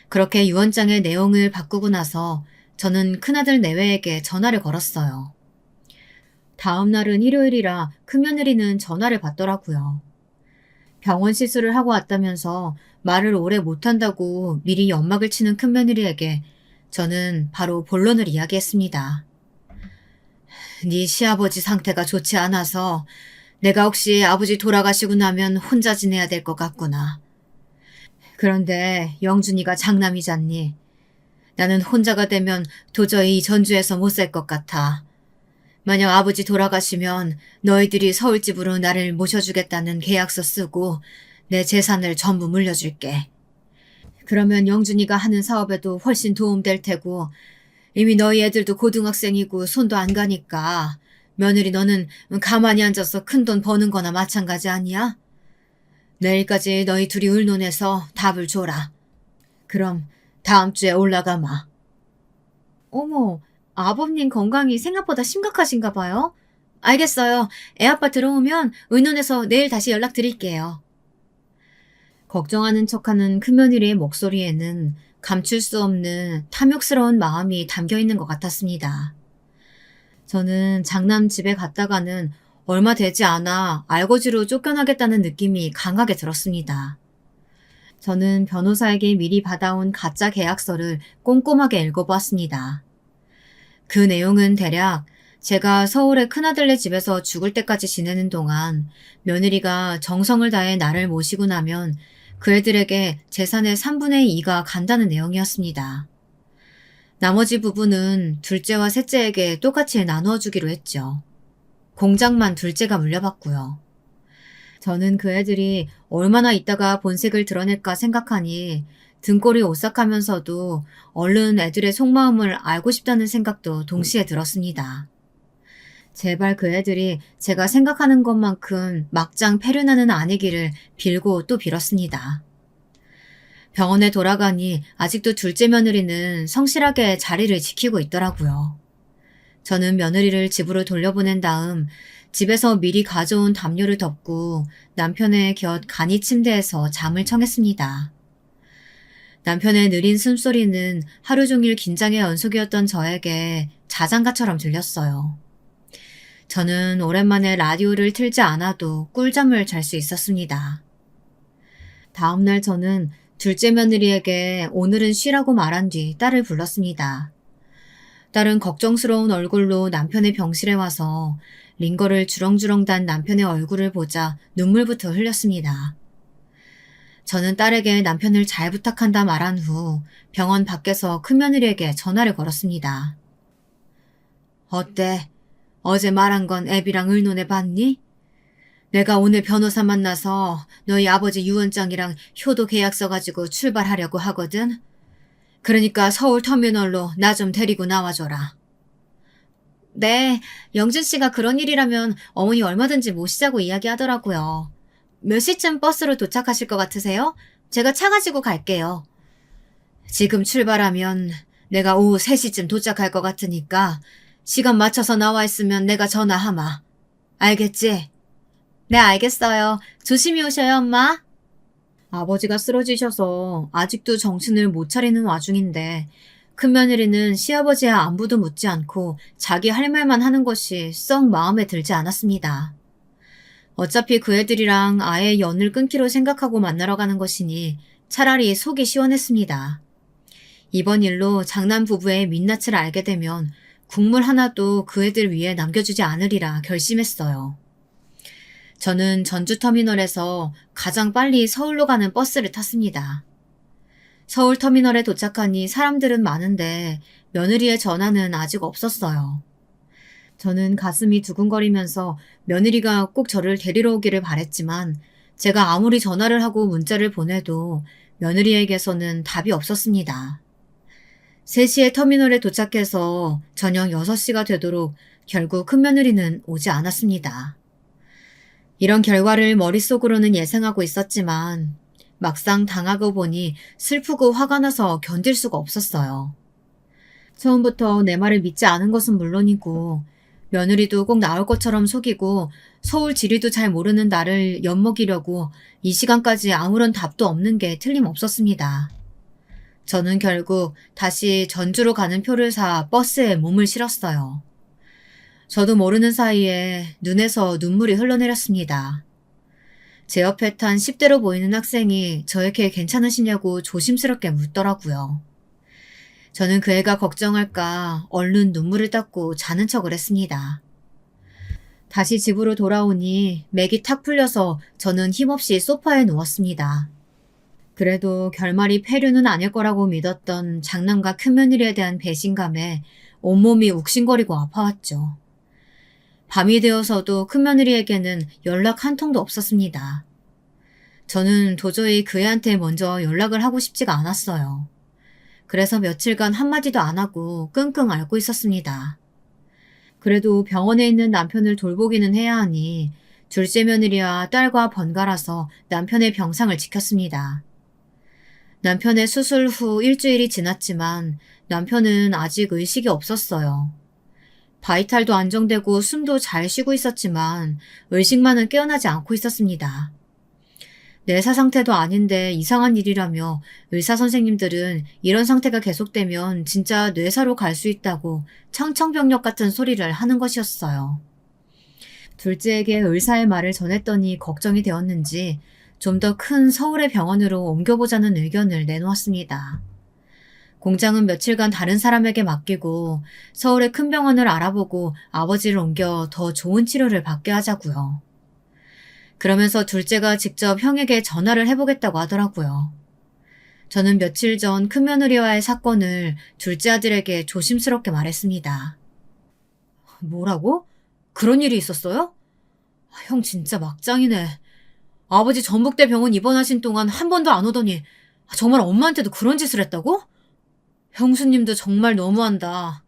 그렇게 유언장의 내용을 바꾸고 나서 저는 큰아들 내외에게 전화를 걸었어요. 다음 날은 일요일이라 큰며느리는 전화를 받더라고요. 병원 시술을 하고 왔다면서 말을 오래 못한다고 미리 연막을 치는 큰며느리에게 저는 바로 본론을 이야기했습니다. 네 시아버지 상태가 좋지 않아서 내가 혹시 아버지 돌아가시고 나면 혼자 지내야 될 것 같구나. 그런데 영준이가 장남이잖니. 나는 혼자가 되면 도저히 전주에서 못 살 것 같아. 만약 아버지 돌아가시면 너희들이 서울집으로 나를 모셔주겠다는 계약서 쓰고 내 재산을 전부 물려줄게. 그러면 영준이가 하는 사업에도 훨씬 도움될 테고 이미 너희 애들도 고등학생이고 손도 안 가니까 며느리 너는 가만히 앉아서 큰돈 버는 거나 마찬가지 아니야? 내일까지 너희 둘이 의논해서 답을 줘라. 그럼 다음 주에 올라가마. 어머, 아버님 건강이 생각보다 심각하신가 봐요. 알겠어요. 애 아빠 들어오면 의논해서 내일 다시 연락드릴게요. 걱정하는 척하는 큰며느리의 목소리에는 감출 수 없는 탐욕스러운 마음이 담겨 있는 것 같았습니다. 저는 장남 집에 갔다가는 얼마 되지 않아 알거지로 쫓겨나겠다는 느낌이 강하게 들었습니다. 저는 변호사에게 미리 받아온 가짜 계약서를 꼼꼼하게 읽어보았습니다. 그 내용은 대략 제가 서울의 큰아들네 집에서 죽을 때까지 지내는 동안 며느리가 정성을 다해 나를 모시고 나면 그 애들에게 재산의 3분의 2가 간다는 내용이었습니다. 나머지 부분은 둘째와 셋째에게 똑같이 나누어 주기로 했죠. 공장만 둘째가 물려받고요. 저는 그 애들이 얼마나 있다가 본색을 드러낼까 생각하니 등골이 오싹하면서도 얼른 애들의 속마음을 알고 싶다는 생각도 동시에 들었습니다. 제발 그 애들이 제가 생각하는 것만큼 막장 패륜하는 아니기를 빌고 또 빌었습니다. 병원에 돌아가니 아직도 둘째 며느리는 성실하게 자리를 지키고 있더라고요. 저는 며느리를 집으로 돌려보낸 다음 집에서 미리 가져온 담요를 덮고 남편의 곁 간이 침대에서 잠을 청했습니다. 남편의 느린 숨소리는 하루 종일 긴장의 연속이었던 저에게 자장가처럼 들렸어요. 저는 오랜만에 라디오를 틀지 않아도 꿀잠을 잘 수 있었습니다. 다음날 저는 둘째 며느리에게 오늘은 쉬라고 말한 뒤 딸을 불렀습니다. 딸은 걱정스러운 얼굴로 남편의 병실에 와서 링거를 주렁주렁 단 남편의 얼굴을 보자 눈물부터 흘렸습니다. 저는 딸에게 남편을 잘 부탁한다 말한 후 병원 밖에서 큰며느리에게 전화를 걸었습니다. 어때? 어제 말한 건 애비랑 의논해 봤니? 내가 오늘 변호사 만나서 너희 아버지 유언장이랑 효도 계약서 가지고 출발하려고 하거든. 그러니까 서울 터미널로 나 좀 데리고 나와줘라. 네, 영준 씨가 그런 일이라면 어머니 얼마든지 모시자고 이야기하더라고요. 몇 시쯤 버스로 도착하실 것 같으세요? 제가 차 가지고 갈게요. 지금 출발하면 내가 오후 3시쯤 도착할 것 같으니까 시간 맞춰서 나와 있으면 내가 전화하마. 알겠지? 네, 알겠어요. 조심히 오셔요, 엄마. 아버지가 쓰러지셔서 아직도 정신을 못 차리는 와중인데 큰며느리는 시아버지의 안부도 묻지 않고 자기 할 말만 하는 것이 썩 마음에 들지 않았습니다. 어차피 그 애들이랑 아예 연을 끊기로 생각하고 만나러 가는 것이니 차라리 속이 시원했습니다. 이번 일로 장남 부부의 민낯을 알게 되면 국물 하나도 그 애들 위에 남겨주지 않으리라 결심했어요. 저는 전주터미널에서 가장 빨리 서울로 가는 버스를 탔습니다. 서울터미널에 도착하니 사람들은 많은데 며느리의 전화는 아직 없었어요. 저는 가슴이 두근거리면서 며느리가 꼭 저를 데리러 오기를 바랬지만 제가 아무리 전화를 하고 문자를 보내도 며느리에게서는 답이 없었습니다. 3시에 터미널에 도착해서 저녁 6시가 되도록 결국 큰며느리는 오지 않았습니다. 이런 결과를 머릿속으로는 예상하고 있었지만 막상 당하고 보니 슬프고 화가 나서 견딜 수가 없었어요. 처음부터 내 말을 믿지 않은 것은 물론이고 며느리도 꼭 나올 것처럼 속이고 서울 지리도 잘 모르는 나를 엿먹이려고 이 시간까지 아무런 답도 없는 게 틀림없었습니다. 저는 결국 다시 전주로 가는 표를 사 버스에 몸을 실었어요. 저도 모르는 사이에 눈에서 눈물이 흘러내렸습니다. 제 옆에 탄 10대로 보이는 학생이 저에게 괜찮으시냐고 조심스럽게 묻더라고요. 저는 그 애가 걱정할까 얼른 눈물을 닦고 자는 척을 했습니다. 다시 집으로 돌아오니 맥이 탁 풀려서 저는 힘없이 소파에 누웠습니다. 그래도 결말이 폐륜은 아닐 거라고 믿었던 장남과 큰며느리에 대한 배신감에 온몸이 욱신거리고 아파왔죠. 밤이 되어서도 큰며느리에게는 연락 한 통도 없었습니다. 저는 도저히 그 애한테 먼저 연락을 하고 싶지가 않았어요. 그래서 며칠간 한마디도 안 하고 끙끙 앓고 있었습니다. 그래도 병원에 있는 남편을 돌보기는 해야 하니 둘째 며느리와 딸과 번갈아서 남편의 병상을 지켰습니다. 남편의 수술 후 일주일이 지났지만 남편은 아직 의식이 없었어요. 바이탈도 안정되고 숨도 잘 쉬고 있었지만 의식만은 깨어나지 않고 있었습니다. 내사 상태도 아닌데 이상한 일이라며 의사 선생님들은 이런 상태가 계속되면 진짜 뇌사로 갈 수 있다고 청천벽력 같은 소리를 하는 것이었어요. 둘째에게 의사의 말을 전했더니 걱정이 되었는지 좀 더 큰 서울의 병원으로 옮겨보자는 의견을 내놓았습니다. 공장은 며칠간 다른 사람에게 맡기고 서울의 큰 병원을 알아보고 아버지를 옮겨 더 좋은 치료를 받게 하자고요. 그러면서 둘째가 직접 형에게 전화를 해보겠다고 하더라고요. 저는 며칠 전 큰며느리와의 사건을 둘째 아들에게 조심스럽게 말했습니다. 뭐라고? 그런 일이 있었어요? 형 진짜 막장이네. 아버지 전북대 병원 입원하신 동안 한 번도 안 오더니 정말 엄마한테도 그런 짓을 했다고? 형수님도 정말 너무한다.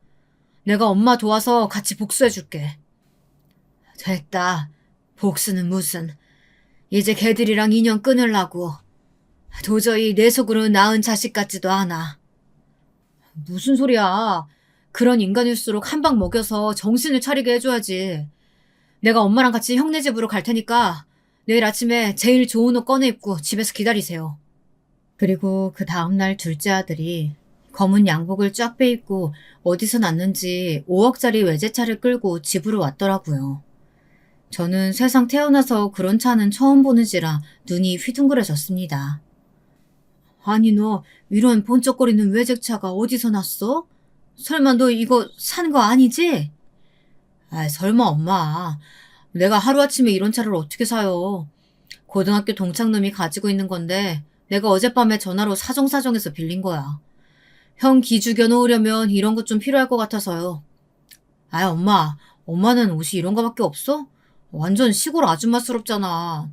내가 엄마 도와서 같이 복수해줄게. 됐다. 복수는 무슨. 이제 걔들이랑 인연 끊으려고. 도저히 내 속으로 낳은 자식 같지도 않아. 무슨 소리야. 그런 인간일수록 한 방 먹여서 정신을 차리게 해줘야지. 내가 엄마랑 같이 형네 집으로 갈 테니까 내일 아침에 제일 좋은 옷 꺼내 입고 집에서 기다리세요. 그리고 그 다음날 둘째 아들이 검은 양복을 쫙 빼입고 어디서 났는지 5억짜리 외제차를 끌고 집으로 왔더라고요. 저는 세상 태어나서 그런 차는 처음 보는지라 눈이 휘둥그레졌습니다. 아니 너 이런 번쩍거리는 외제차가 어디서 났어? 설마 너 이거 산 거 아니지? 아 설마 엄마. 내가 하루아침에 이런 차를 어떻게 사요. 고등학교 동창놈이 가지고 있는 건데 내가 어젯밤에 전화로 사정사정해서 빌린 거야. 형 기 죽여놓으려면 이런 것 좀 필요할 것 같아서요. 아 엄마. 엄마는 옷이 이런 거밖에 없어? 완전 시골 아줌마스럽잖아.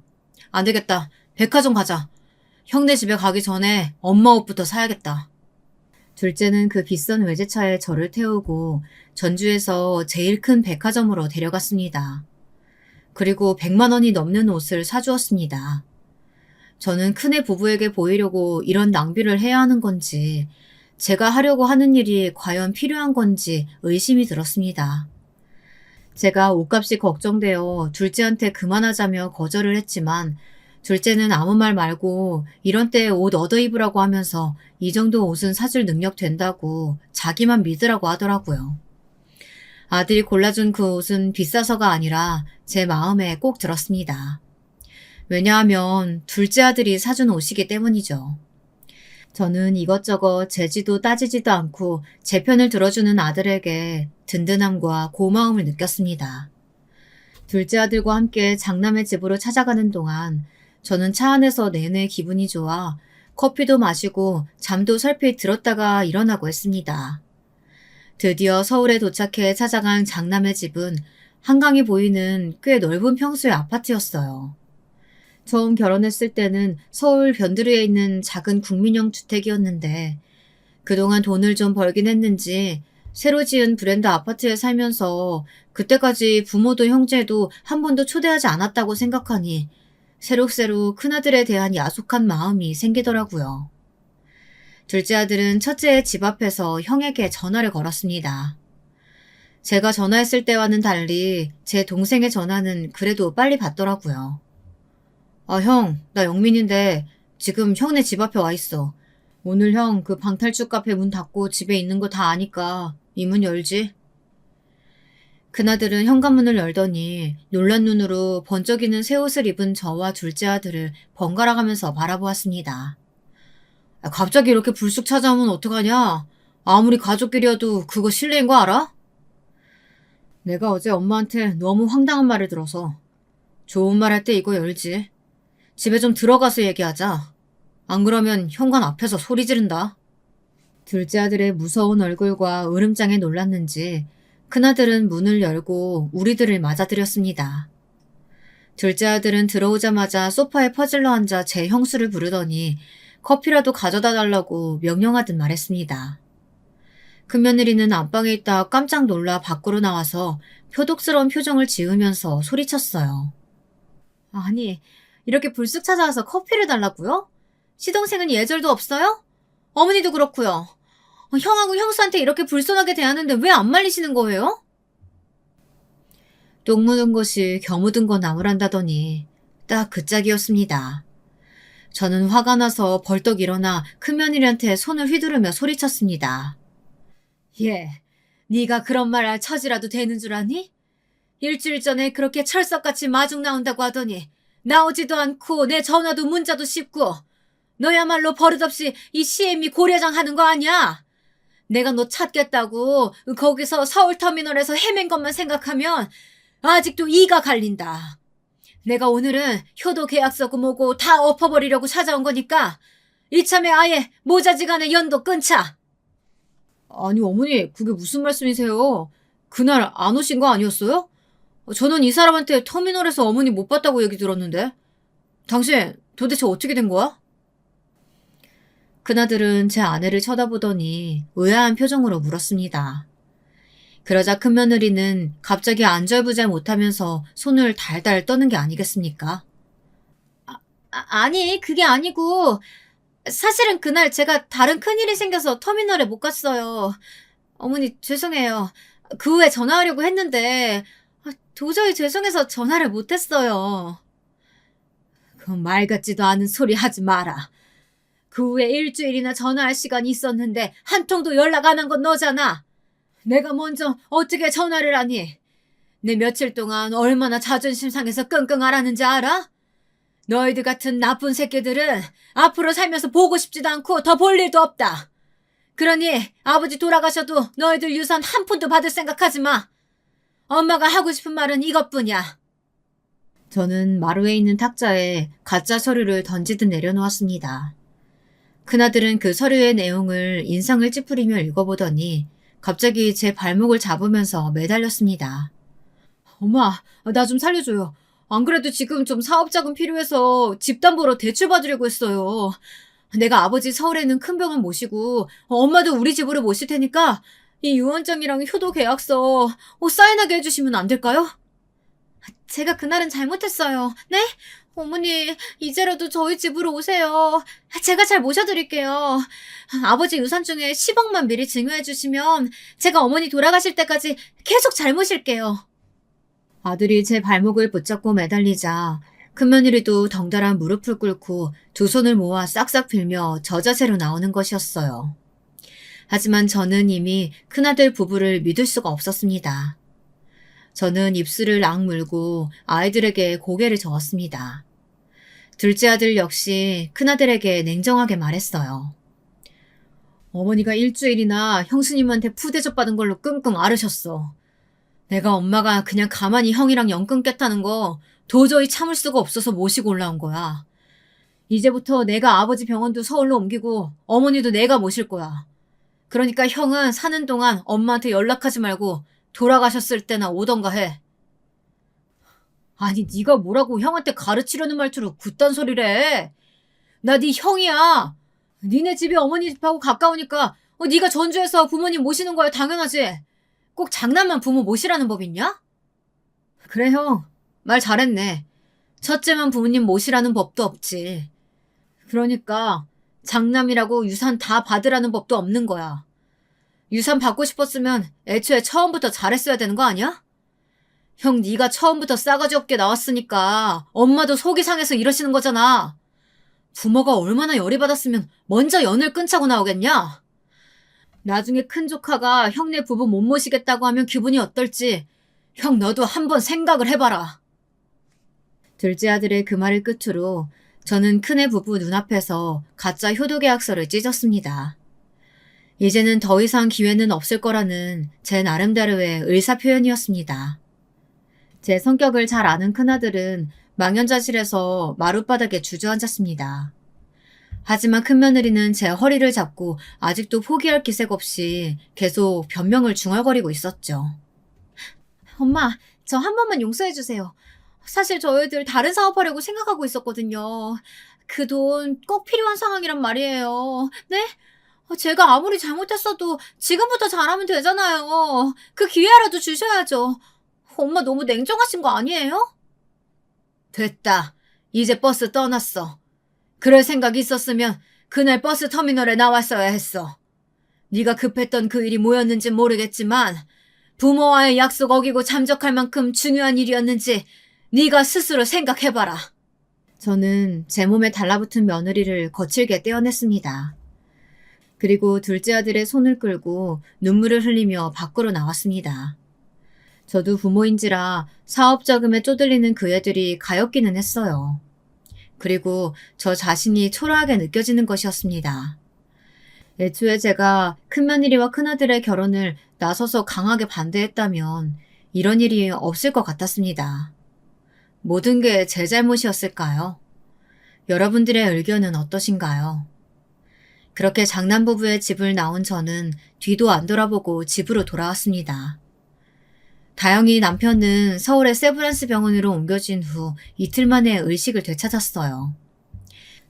안 되겠다. 백화점 가자. 형네 집에 가기 전에 엄마 옷부터 사야겠다. 둘째는 그 비싼 외제차에 저를 태우고 전주에서 제일 큰 백화점으로 데려갔습니다. 그리고 100만 원이 넘는 옷을 사주었습니다. 저는 큰애 부부에게 보이려고 이런 낭비를 해야 하는 건지 제가 하려고 하는 일이 과연 필요한 건지 의심이 들었습니다. 제가 옷값이 걱정되어 둘째한테 그만하자며 거절을 했지만 둘째는 아무 말 말고 이런 때에 옷 얻어 입으라고 하면서 이 정도 옷은 사줄 능력 된다고 자기만 믿으라고 하더라고요. 아들이 골라준 그 옷은 비싸서가 아니라 제 마음에 꼭 들었습니다. 왜냐하면 둘째 아들이 사준 옷이기 때문이죠. 저는 이것저것 재지도 따지지도 않고 제 편을 들어주는 아들에게 든든함과 고마움을 느꼈습니다. 둘째 아들과 함께 장남의 집으로 찾아가는 동안 저는 차 안에서 내내 기분이 좋아 커피도 마시고 잠도 설핏 들었다가 일어나고 했습니다. 드디어 서울에 도착해 찾아간 장남의 집은 한강이 보이는 꽤 넓은 평수의 아파트였어요. 처음 결혼했을 때는 서울 변두리에 있는 작은 국민형 주택이었는데 그동안 돈을 좀 벌긴 했는지 새로 지은 브랜드 아파트에 살면서 그때까지 부모도 형제도 한 번도 초대하지 않았다고 생각하니 새록새록 큰아들에 대한 야속한 마음이 생기더라고요. 둘째 아들은 첫째의 집 앞에서 형에게 전화를 걸었습니다. 제가 전화했을 때와는 달리 제 동생의 전화는 그래도 빨리 받더라고요. 아, 형, 나 영민인데 지금 형네 집 앞에 와 있어. 오늘 형 그 방탈출 카페 문 닫고 집에 있는 거 다 아니까 이 문 열지? 그나들은 현관문을 열더니 놀란 눈으로 번쩍이는 새 옷을 입은 저와 둘째 아들을 번갈아 가면서 바라보았습니다. 아, 갑자기 이렇게 불쑥 찾아오면 어떡하냐? 아무리 가족끼리여도 그거 실례인 거 알아? 내가 어제 엄마한테 너무 황당한 말을 들어서. 좋은 말 할 때 이거 열지. 집에 좀 들어가서 얘기하자. 안 그러면 현관 앞에서 소리 지른다. 둘째 아들의 무서운 얼굴과 으름장에 놀랐는지 큰아들은 문을 열고 우리들을 맞아들였습니다. 둘째 아들은 들어오자마자 소파에 퍼질러 앉아 제 형수를 부르더니 커피라도 가져다 달라고 명령하듯 말했습니다. 큰며느리는 안방에 있다 깜짝 놀라 밖으로 나와서 표독스러운 표정을 지으면서 소리쳤어요. 아니, 이렇게 불쑥 찾아와서 커피를 달라고요? 시동생은 예절도 없어요? 어머니도 그렇고요. 형하고 형수한테 이렇게 불손하게 대하는데 왜 안 말리시는 거예요? 똥 묻은 것이 겨 묻은 거 나무란다더니 딱 그 짝이었습니다. 저는 화가 나서 벌떡 일어나 큰며느리한테 손을 휘두르며 소리쳤습니다. 예, 네가 그런 말 할 처지라도 되는 줄 아니? 일주일 전에 그렇게 철석같이 마중 나온다고 하더니 나오지도 않고 내 전화도 문자도 씹고 너야말로 버릇없이 이 CM이 고려장 하는 거 아니야? 내가 너 찾겠다고 거기서 서울터미널에서 헤맨 것만 생각하면 아직도 이가 갈린다. 내가 오늘은 효도 계약서고 뭐고 다 엎어버리려고 찾아온 거니까 이참에 아예 모자지간에 연도 끊자. 아니 어머니 그게 무슨 말씀이세요? 그날 안 오신 거 아니었어요? 저는 이 사람한테 터미널에서 어머니 못 봤다고 얘기 들었는데. 당신 도대체 어떻게 된 거야? 그나들은 제 아내를 쳐다보더니 의아한 표정으로 물었습니다. 그러자 큰며느리는 갑자기 안절부절 못하면서 손을 달달 떠는 게 아니겠습니까? 아니 그게 아니고 사실은 그날 제가 다른 큰일이 생겨서 터미널에 못 갔어요. 어머니 죄송해요. 그 후에 전화하려고 했는데 도저히 죄송해서 전화를 못했어요. 그 말 같지도 않은 소리 하지 마라. 그 후에 일주일이나 전화할 시간이 있었는데 한 통도 연락 안 한 건 너잖아. 내가 먼저 어떻게 전화를 하니? 내 며칠 동안 얼마나 자존심 상해서 끙끙 앓았는지 알아? 너희들 같은 나쁜 새끼들은 앞으로 살면서 보고 싶지도 않고 더 볼 일도 없다. 그러니 아버지 돌아가셔도 너희들 유산 한 푼도 받을 생각하지 마. 엄마가 하고 싶은 말은 이것뿐이야. 저는 마루에 있는 탁자에 가짜 서류를 던지듯 내려놓았습니다. 큰아들은 그 서류의 내용을 인상을 찌푸리며 읽어보더니 갑자기 제 발목을 잡으면서 매달렸습니다. 엄마, 나 좀 살려줘요. 안 그래도 지금 좀 사업 자금 필요해서 집담보로 대출 받으려고 했어요. 내가 아버지 서울에 있는 큰 병원 모시고 엄마도 우리 집으로 모실 테니까 이 유언장이랑 효도 계약서 사인하게 해주시면 안 될까요? 제가 그날은 잘못했어요. 네? 어머니, 이제라도 저희 집으로 오세요. 제가 잘 모셔드릴게요. 아버지 유산 중에 10억만 미리 증여해 주시면 제가 어머니 돌아가실 때까지 계속 잘 모실게요. 아들이 제 발목을 붙잡고 매달리자 큰며느리도 덩달아 무릎을 꿇고 두 손을 모아 싹싹 빌며 저자세로 나오는 것이었어요. 하지만 저는 이미 큰아들 부부를 믿을 수가 없었습니다. 저는 입술을 악물고 아이들에게 고개를 저었습니다. 둘째 아들 역시 큰아들에게 냉정하게 말했어요. 어머니가 일주일이나 형수님한테 푸대접 받은 걸로 끙끙 앓으셨어. 내가 엄마가 그냥 가만히 형이랑 연 끊겠다는 거 도저히 참을 수가 없어서 모시고 올라온 거야. 이제부터 내가 아버지 병원도 서울로 옮기고 어머니도 내가 모실 거야. 그러니까 형은 사는 동안 엄마한테 연락하지 말고 돌아가셨을 때나 오던가 해. 아니 네가 뭐라고 형한테 가르치려는 말투로 굿단 소리를 해. 나 네 형이야. 니네 집이 어머니 집하고 가까우니까 네가 전주에서 부모님 모시는 거야 당연하지. 꼭 장남만 부모 모시라는 법 있냐? 그래 형, 말 잘했네. 첫째만 부모님 모시라는 법도 없지. 그러니까 장남이라고 유산 다 받으라는 법도 없는 거야. 유산 받고 싶었으면 애초에 처음부터 잘했어야 되는 거 아니야? 형 네가 처음부터 싸가지 없게 나왔으니까 엄마도 속이 상해서 이러시는 거잖아. 부모가 얼마나 열이 받았으면 먼저 연을 끊자고 나오겠냐? 나중에 큰 조카가 형네 부부 못 모시겠다고 하면 기분이 어떨지 형 너도 한번 생각을 해봐라. 둘째 아들의 그 말을 끝으로 저는 큰애 부부 눈앞에서 가짜 효도계약서를 찢었습니다. 이제는 더 이상 기회는 없을 거라는 제 나름대로의 의사표현이었습니다. 제 성격을 잘 아는 큰아들은 망연자실해서 마룻바닥에 주저앉았습니다. 하지만 큰며느리는 제 허리를 잡고 아직도 포기할 기색 없이 계속 변명을 중얼거리고 있었죠. 엄마, 저 한 번만 용서해주세요. 사실 저희들 다른 사업하려고 생각하고 있었거든요. 그 돈 꼭 필요한 상황이란 말이에요. 네? 제가 아무리 잘못했어도 지금부터 잘하면 되잖아요. 그 기회라도 주셔야죠. 엄마 너무 냉정하신 거 아니에요? 됐다. 이제 버스 떠났어. 그럴 생각이 있었으면 그날 버스 터미널에 나왔어야 했어. 네가 급했던 그 일이 뭐였는지 모르겠지만 부모와의 약속 어기고 잠적할 만큼 중요한 일이었는지 네가 스스로 생각해봐라. 저는 제 몸에 달라붙은 며느리를 거칠게 떼어냈습니다. 그리고 둘째 아들의 손을 끌고 눈물을 흘리며 밖으로 나왔습니다. 저도 부모인지라 사업 자금에 쪼들리는 그 애들이 가엾기는 했어요. 그리고 저 자신이 초라하게 느껴지는 것이었습니다. 애초에 제가 큰며느리와 큰아들의 결혼을 나서서 강하게 반대했다면 이런 일이 없을 것 같았습니다. 모든 게 제 잘못이었을까요? 여러분들의 의견은 어떠신가요? 그렇게 장남부부의 집을 나온 저는 뒤도 안 돌아보고 집으로 돌아왔습니다. 다행히 남편은 서울의 세브란스 병원으로 옮겨진 후 이틀 만에 의식을 되찾았어요.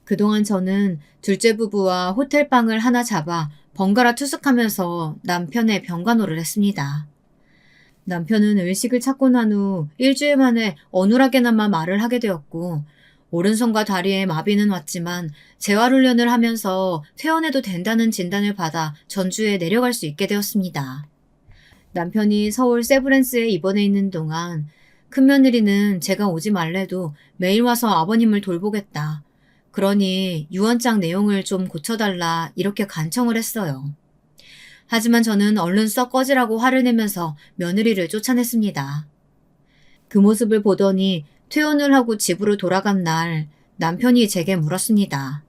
그동안 저는 둘째 부부와 호텔방을 하나 잡아 번갈아 투숙하면서 남편의 병간호를 했습니다. 남편은 의식을 찾고 난 후 일주일 만에 어눌하게나마 말을 하게 되었고 오른손과 다리에 마비는 왔지만 재활훈련을 하면서 퇴원해도 된다는 진단을 받아 전주에 내려갈 수 있게 되었습니다. 남편이 서울 세브란스에 입원해 있는 동안 큰며느리는 제가 오지 말래도 매일 와서 아버님을 돌보겠다. 그러니 유언장 내용을 좀 고쳐달라 이렇게 간청을 했어요. 하지만 저는 얼른 썩 꺼지라고 화를 내면서 며느리를 쫓아냈습니다. 그 모습을 보더니 퇴원을 하고 집으로 돌아간 날 남편이 제게 물었습니다.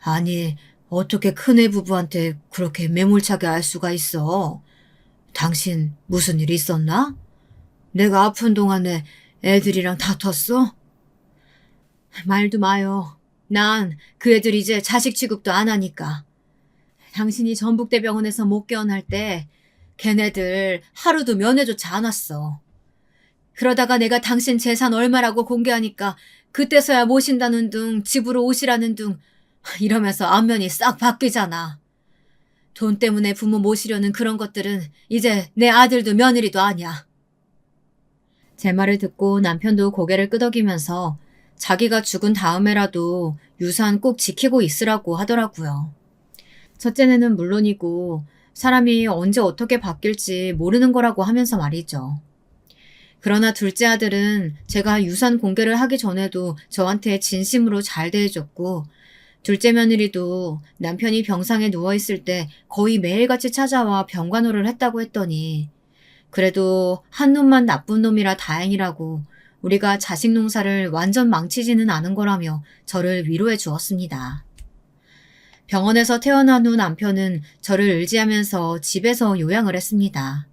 아니, 어떻게 큰애 부부한테 그렇게 매몰차게 알 수가 있어? 당신 무슨 일 있었나? 내가 아픈 동안에 애들이랑 다퉜어? 말도 마요. 난 그 애들 이제 자식 취급도 안 하니까. 당신이 전북대병원에서 못 깨어날 때 걔네들 하루도 면회조차 안 왔어. 그러다가 내가 당신 재산 얼마라고 공개하니까 그때서야 모신다는 둥 집으로 오시라는 둥 이러면서 안면이 싹 바뀌잖아. 돈 때문에 부모 모시려는 그런 것들은 이제 내 아들도 며느리도 아니야. 제 말을 듣고 남편도 고개를 끄덕이면서 자기가 죽은 다음에라도 유산 꼭 지키고 있으라고 하더라고요. 첫째는 물론이고 사람이 언제 어떻게 바뀔지 모르는 거라고 하면서 말이죠. 그러나 둘째 아들은 제가 유산 공개를 하기 전에도 저한테 진심으로 잘 대해줬고 둘째 며느리도 남편이 병상에 누워있을 때 거의 매일같이 찾아와 병간호를 했다고 했더니 그래도 한 놈만 나쁜 놈이라 다행이라고 우리가 자식 농사를 완전 망치지는 않은 거라며 저를 위로해 주었습니다. 병원에서 퇴원한 후 남편은 저를 의지하면서 집에서 요양을 했습니다.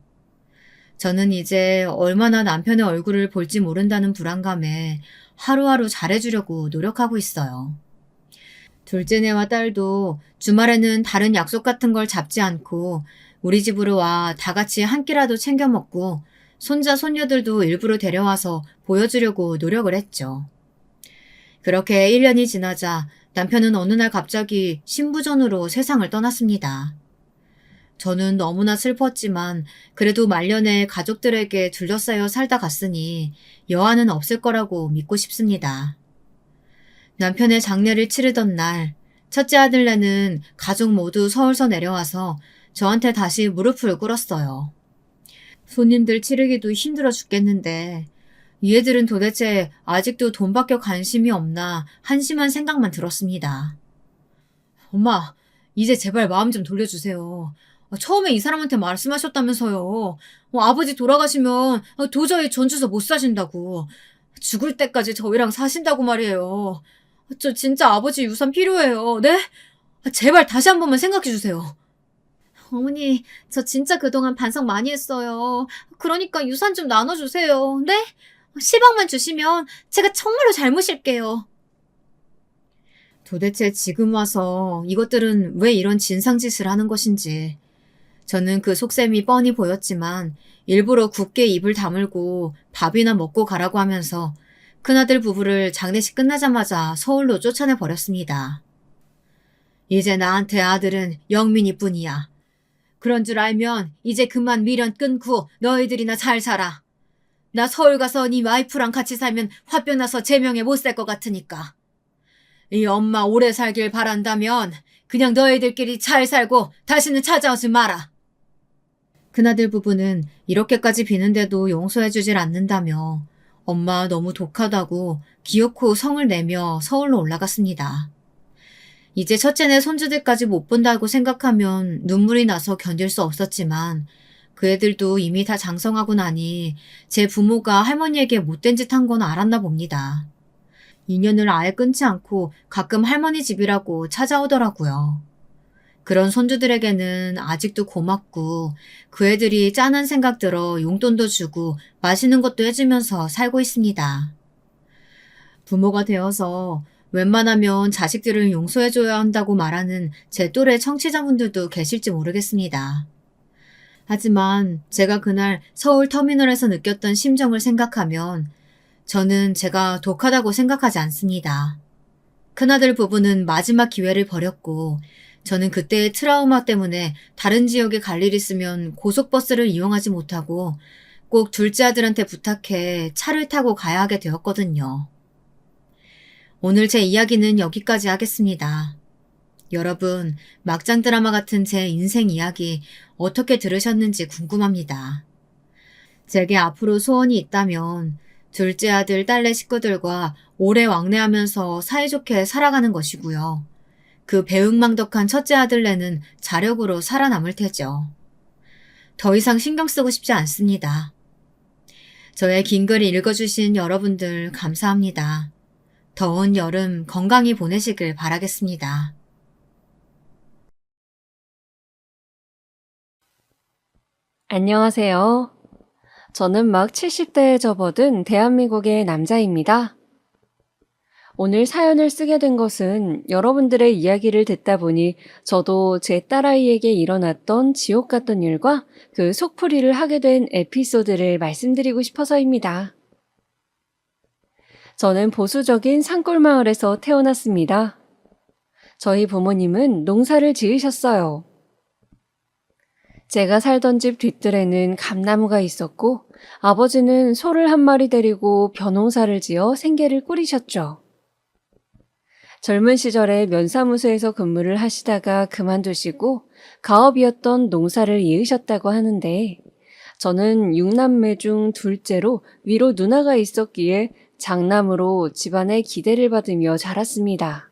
저는 이제 얼마나 남편의 얼굴을 볼지 모른다는 불안감에 하루하루 잘해주려고 노력하고 있어요. 둘째네와 딸도 주말에는 다른 약속 같은 걸 잡지 않고 우리 집으로 와 다 같이 한 끼라도 챙겨 먹고 손자 손녀들도 일부러 데려와서 보여주려고 노력을 했죠. 그렇게 1년이 지나자 남편은 어느 날 갑자기 신부전으로 세상을 떠났습니다. 저는 너무나 슬펐지만 그래도 말년에 가족들에게 둘러싸여 살다 갔으니 여한은 없을 거라고 믿고 싶습니다. 남편의 장례를 치르던 날 첫째 아들네는 가족 모두 서울서 내려와서 저한테 다시 무릎을 꿇었어요. 손님들 치르기도 힘들어 죽겠는데 이 애들은 도대체 아직도 돈밖에 관심이 없나 한심한 생각만 들었습니다. 엄마, 이제 제발 마음 좀 돌려주세요. 처음에 이 사람한테 말씀하셨다면서요. 아버지 돌아가시면 도저히 전주서 못 사신다고. 죽을 때까지 저희랑 사신다고 말이에요. 저 진짜 아버지 유산 필요해요. 네? 제발 다시 한 번만 생각해주세요. 어머니, 저 진짜 그동안 반성 많이 했어요. 그러니까 유산 좀 나눠주세요. 네? 10억만 주시면 제가 정말로 잘 모실게요. 도대체 지금 와서 이것들은 왜 이런 진상짓을 하는 것인지. 저는 그 속셈이 뻔히 보였지만 일부러 굳게 입을 다물고 밥이나 먹고 가라고 하면서 큰아들 부부를 장례식 끝나자마자 서울로 쫓아내 버렸습니다. 이제 나한테 아들은 영민이 뿐이야. 그런 줄 알면 이제 그만 미련 끊고 너희들이나 잘 살아. 나 서울 가서 네 와이프랑 같이 살면 화병 나서 제명에 못 살 것 같으니까. 이 엄마 오래 살길 바란다면 그냥 너희들끼리 잘 살고 다시는 찾아오지 마라. 큰아들 부부는 이렇게까지 비는데도 용서해주질 않는다며 엄마 너무 독하다고 기어코 성을 내며 서울로 올라갔습니다. 이제 첫째네 손주들까지 못 본다고 생각하면 눈물이 나서 견딜 수 없었지만 그 애들도 이미 다 장성하고 나니 제 부모가 할머니에게 못된 짓 한 건 알았나 봅니다. 인연을 아예 끊지 않고 가끔 할머니 집이라고 찾아오더라고요. 그런 손주들에게는 아직도 고맙고 그 애들이 짠한 생각 들어 용돈도 주고 맛있는 것도 해주면서 살고 있습니다. 부모가 되어서 웬만하면 자식들을 용서해줘야 한다고 말하는 제 또래 청취자분들도 계실지 모르겠습니다. 하지만 제가 그날 서울 터미널에서 느꼈던 심정을 생각하면 저는 제가 독하다고 생각하지 않습니다. 큰아들 부부는 마지막 기회를 버렸고 저는 그때의 트라우마 때문에 다른 지역에 갈 일 있으면 고속버스를 이용하지 못하고 꼭 둘째 아들한테 부탁해 차를 타고 가야 하게 되었거든요. 오늘 제 이야기는 여기까지 하겠습니다. 여러분, 막장 드라마 같은 제 인생 이야기 어떻게 들으셨는지 궁금합니다. 제게 앞으로 소원이 있다면 둘째 아들, 딸내 식구들과 오래 왕래하면서 사이좋게 살아가는 것이고요. 그 배은망덕한 첫째 아들내는 자력으로 살아남을 테죠. 더 이상 신경 쓰고 싶지 않습니다. 저의 긴 글 읽어주신 여러분들 감사합니다. 더운 여름 건강히 보내시길 바라겠습니다. 안녕하세요. 저는 막 70대에 접어든 대한민국의 남자입니다. 오늘 사연을 쓰게 된 것은 여러분들의 이야기를 듣다 보니 저도 제 딸아이에게 일어났던 지옥 같던 일과 그 속풀이를 하게 된 에피소드를 말씀드리고 싶어서입니다. 저는 보수적인 산골마을에서 태어났습니다. 저희 부모님은 농사를 지으셨어요. 제가 살던 집 뒷뜰에는 감나무가 있었고 아버지는 소를 한 마리 데리고 벼농사를 지어 생계를 꾸리셨죠. 젊은 시절에 면사무소에서 근무를 하시다가 그만두시고 가업이었던 농사를 이으셨다고 하는데 저는 6남매 중 둘째로 위로 누나가 있었기에 장남으로 집안의 기대를 받으며 자랐습니다.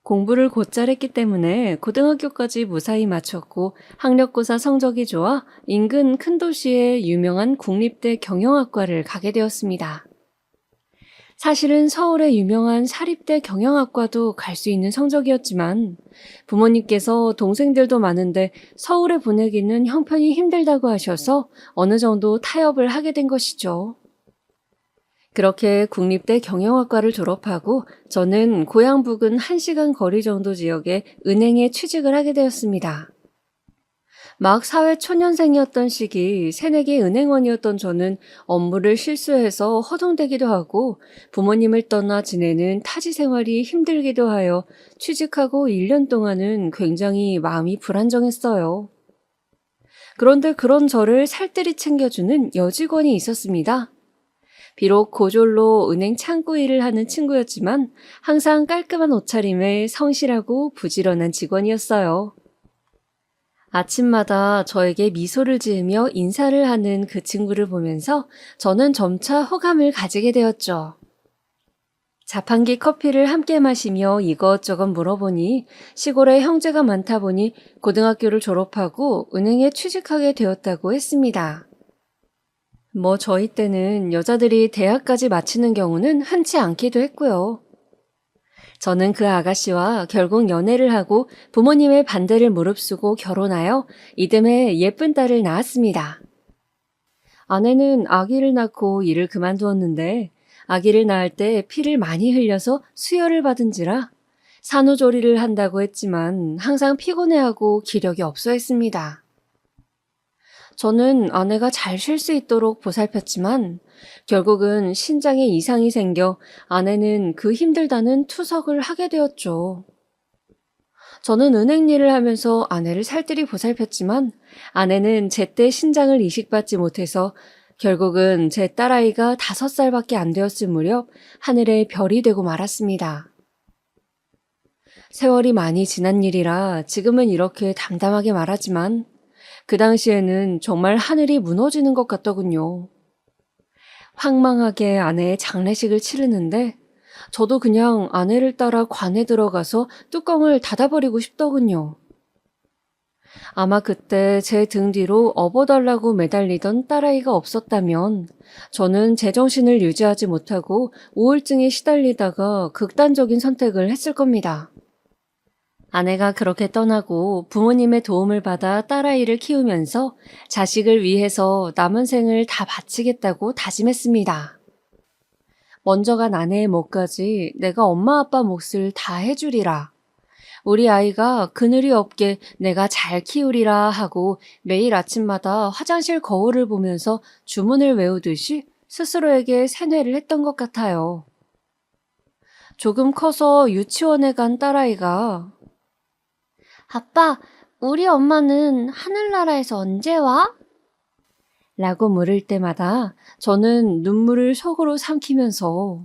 공부를 곧잘 했기 때문에 고등학교까지 무사히 마쳤고 학력고사 성적이 좋아 인근 큰 도시의 유명한 국립대 경영학과를 가게 되었습니다. 사실은 서울의 유명한 사립대 경영학과도 갈 수 있는 성적이었지만 부모님께서 동생들도 많은데 서울에 보내기는 형편이 힘들다고 하셔서 어느 정도 타협을 하게 된 것이죠. 그렇게 국립대 경영학과를 졸업하고 저는 고향 부근 1시간 거리 정도 지역의 은행에 취직을 하게 되었습니다. 막 사회 초년생이었던 시기 새내기 은행원이었던 저는 업무를 실수해서 허둥대기도 하고 부모님을 떠나 지내는 타지 생활이 힘들기도 하여 취직하고 1년 동안은 굉장히 마음이 불안정했어요. 그런데 그런 저를 살뜰히 챙겨주는 여직원이 있었습니다. 비록 고졸로 은행 창구 일을 하는 친구였지만 항상 깔끔한 옷차림에 성실하고 부지런한 직원이었어요. 아침마다 저에게 미소를 지으며 인사를 하는 그 친구를 보면서 저는 점차 호감을 가지게 되었죠. 자판기 커피를 함께 마시며 이것저것 물어보니 시골에 형제가 많다 보니 고등학교를 졸업하고 은행에 취직하게 되었다고 했습니다. 저희 때는 여자들이 대학까지 마치는 경우는 흔치 않기도 했고요. 저는 그 아가씨와 결국 연애를 하고 부모님의 반대를 무릅쓰고 결혼하여 이듬해 예쁜 딸을 낳았습니다. 아내는 아기를 낳고 일을 그만두었는데 아기를 낳을 때 피를 많이 흘려서 수혈을 받은지라 산후조리를 한다고 했지만 항상 피곤해하고 기력이 없어 했습니다. 저는 아내가 잘 쉴 수 있도록 보살폈지만 결국은 신장에 이상이 생겨 아내는 그 힘들다는 투석을 하게 되었죠. 저는 은행 일을 하면서 아내를 살뜰히 보살폈지만 아내는 제때 신장을 이식받지 못해서 결국은 제 딸아이가 5살밖에 안 되었을 무렵 하늘에 별이 되고 말았습니다. 세월이 많이 지난 일이라 지금은 이렇게 담담하게 말하지만 그 당시에는 정말 하늘이 무너지는 것 같더군요. 황망하게 아내의 장례식을 치르는데 저도 그냥 아내를 따라 관에 들어가서 뚜껑을 닫아버리고 싶더군요. 아마 그때 제 등 뒤로 업어달라고 매달리던 딸아이가 없었다면 저는 제정신을 유지하지 못하고 우울증에 시달리다가 극단적인 선택을 했을 겁니다. 아내가 그렇게 떠나고 부모님의 도움을 받아 딸아이를 키우면서 자식을 위해서 남은 생을 다 바치겠다고 다짐했습니다. 먼저 간 아내의 목까지 내가 엄마 아빠 몫을 다 해주리라. 우리 아이가 그늘이 없게 내가 잘 키우리라 하고 매일 아침마다 화장실 거울을 보면서 주문을 외우듯이 스스로에게 세뇌를 했던 것 같아요. 조금 커서 유치원에 간 딸아이가 아빠, 우리 엄마는 하늘나라에서 언제 와? 라고 물을 때마다 저는 눈물을 속으로 삼키면서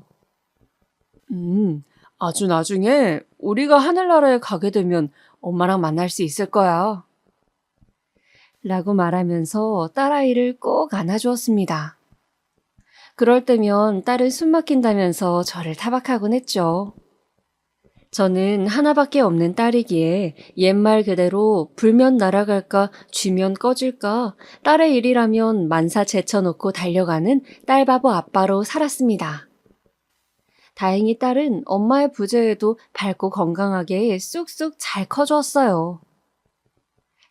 아주 나중에 우리가 하늘나라에 가게 되면 엄마랑 만날 수 있을 거야. 라고 말하면서 딸아이를 꼭 안아주었습니다. 그럴 때면 딸은 숨 막힌다면서 저를 타박하곤 했죠. 저는 하나밖에 없는 딸이기에 옛말 그대로 불면 날아갈까 쥐면 꺼질까 딸의 일이라면 만사 제쳐놓고 달려가는 딸바보 아빠로 살았습니다. 다행히 딸은 엄마의 부재에도 밝고 건강하게 쑥쑥 잘 커주었어요.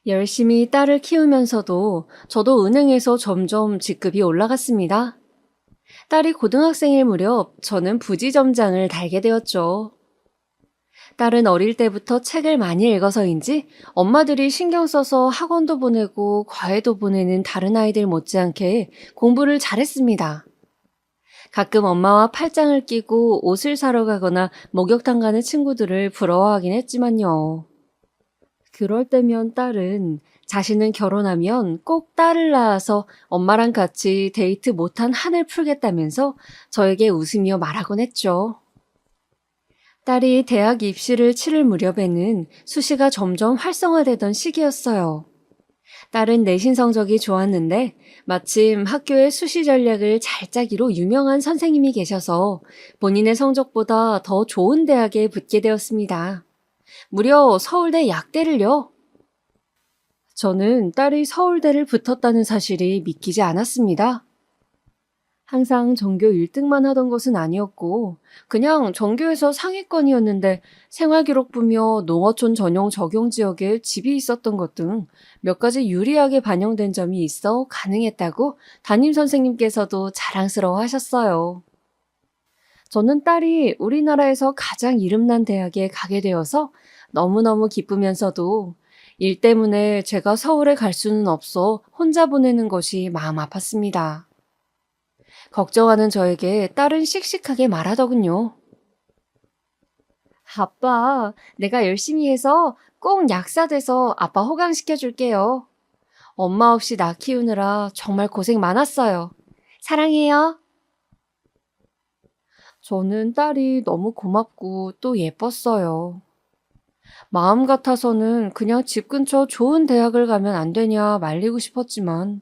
열심히 딸을 키우면서도 저도 은행에서 점점 직급이 올라갔습니다. 딸이 고등학생일 무렵 저는 부지점장을 달게 되었죠. 딸은 어릴 때부터 책을 많이 읽어서인지 엄마들이 신경 써서 학원도 보내고 과외도 보내는 다른 아이들 못지않게 공부를 잘했습니다. 가끔 엄마와 팔짱을 끼고 옷을 사러 가거나 목욕탕 가는 친구들을 부러워하긴 했지만요. 그럴 때면 딸은 자신은 결혼하면 꼭 딸을 낳아서 엄마랑 같이 데이트 못한 한을 풀겠다면서 저에게 웃으며 말하곤 했죠. 딸이 대학 입시를 치를 무렵에는 수시가 점점 활성화되던 시기였어요. 딸은 내신 성적이 좋았는데 마침 학교의 수시 전략을 잘 짜기로 유명한 선생님이 계셔서 본인의 성적보다 더 좋은 대학에 붙게 되었습니다. 무려 서울대 약대를요. 저는 딸이 서울대를 붙었다는 사실이 믿기지 않았습니다. 항상 전교 1등만 하던 것은 아니었고 그냥 전교에서 상위권이었는데 생활기록부며 농어촌 전용 적용지역에 집이 있었던 것 등 몇 가지 유리하게 반영된 점이 있어 가능했다고 담임선생님께서도 자랑스러워 하셨어요. 저는 딸이 우리나라에서 가장 이름난 대학에 가게 되어서 너무너무 기쁘면서도 일 때문에 제가 서울에 갈 수는 없어 혼자 보내는 것이 마음 아팠습니다. 걱정하는 저에게 딸은 씩씩하게 말하더군요. 아빠, 내가 열심히 해서 꼭 약사 돼서 아빠 호강시켜줄게요. 엄마 없이 나 키우느라 정말 고생 많았어요. 사랑해요. 저는 딸이 너무 고맙고 또 예뻤어요. 마음 같아서는 그냥 집 근처 좋은 대학을 가면 안 되냐 말리고 싶었지만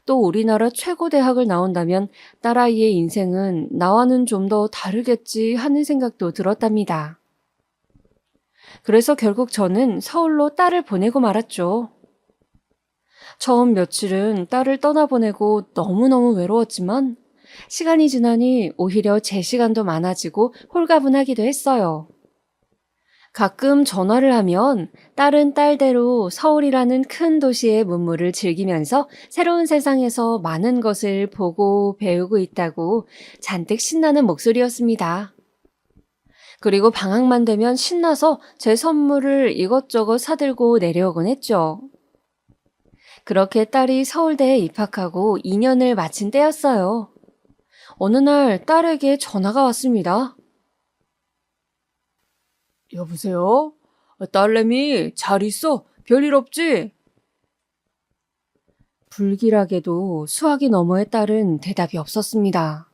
또 우리나라 최고 대학을 나온다면 딸아이의 인생은 나와는 좀 더 다르겠지 하는 생각도 들었답니다. 그래서 결국 저는 서울로 딸을 보내고 말았죠. 처음 며칠은 딸을 떠나보내고 너무너무 외로웠지만 시간이 지나니 오히려 제 시간도 많아지고 홀가분하기도 했어요. 가끔 전화를 하면 딸은 딸대로 서울이라는 큰 도시의 문물을 즐기면서 새로운 세상에서 많은 것을 보고 배우고 있다고 잔뜩 신나는 목소리였습니다. 그리고 방학만 되면 신나서 제 선물을 이것저것 사들고 내려오곤 했죠. 그렇게 딸이 서울대에 입학하고 2년을 마친 때였어요. 어느 날 딸에게 전화가 왔습니다. 여보세요? 딸내미 잘 있어? 별일 없지? 불길하게도 수화기 너머의 딸은 대답이 없었습니다.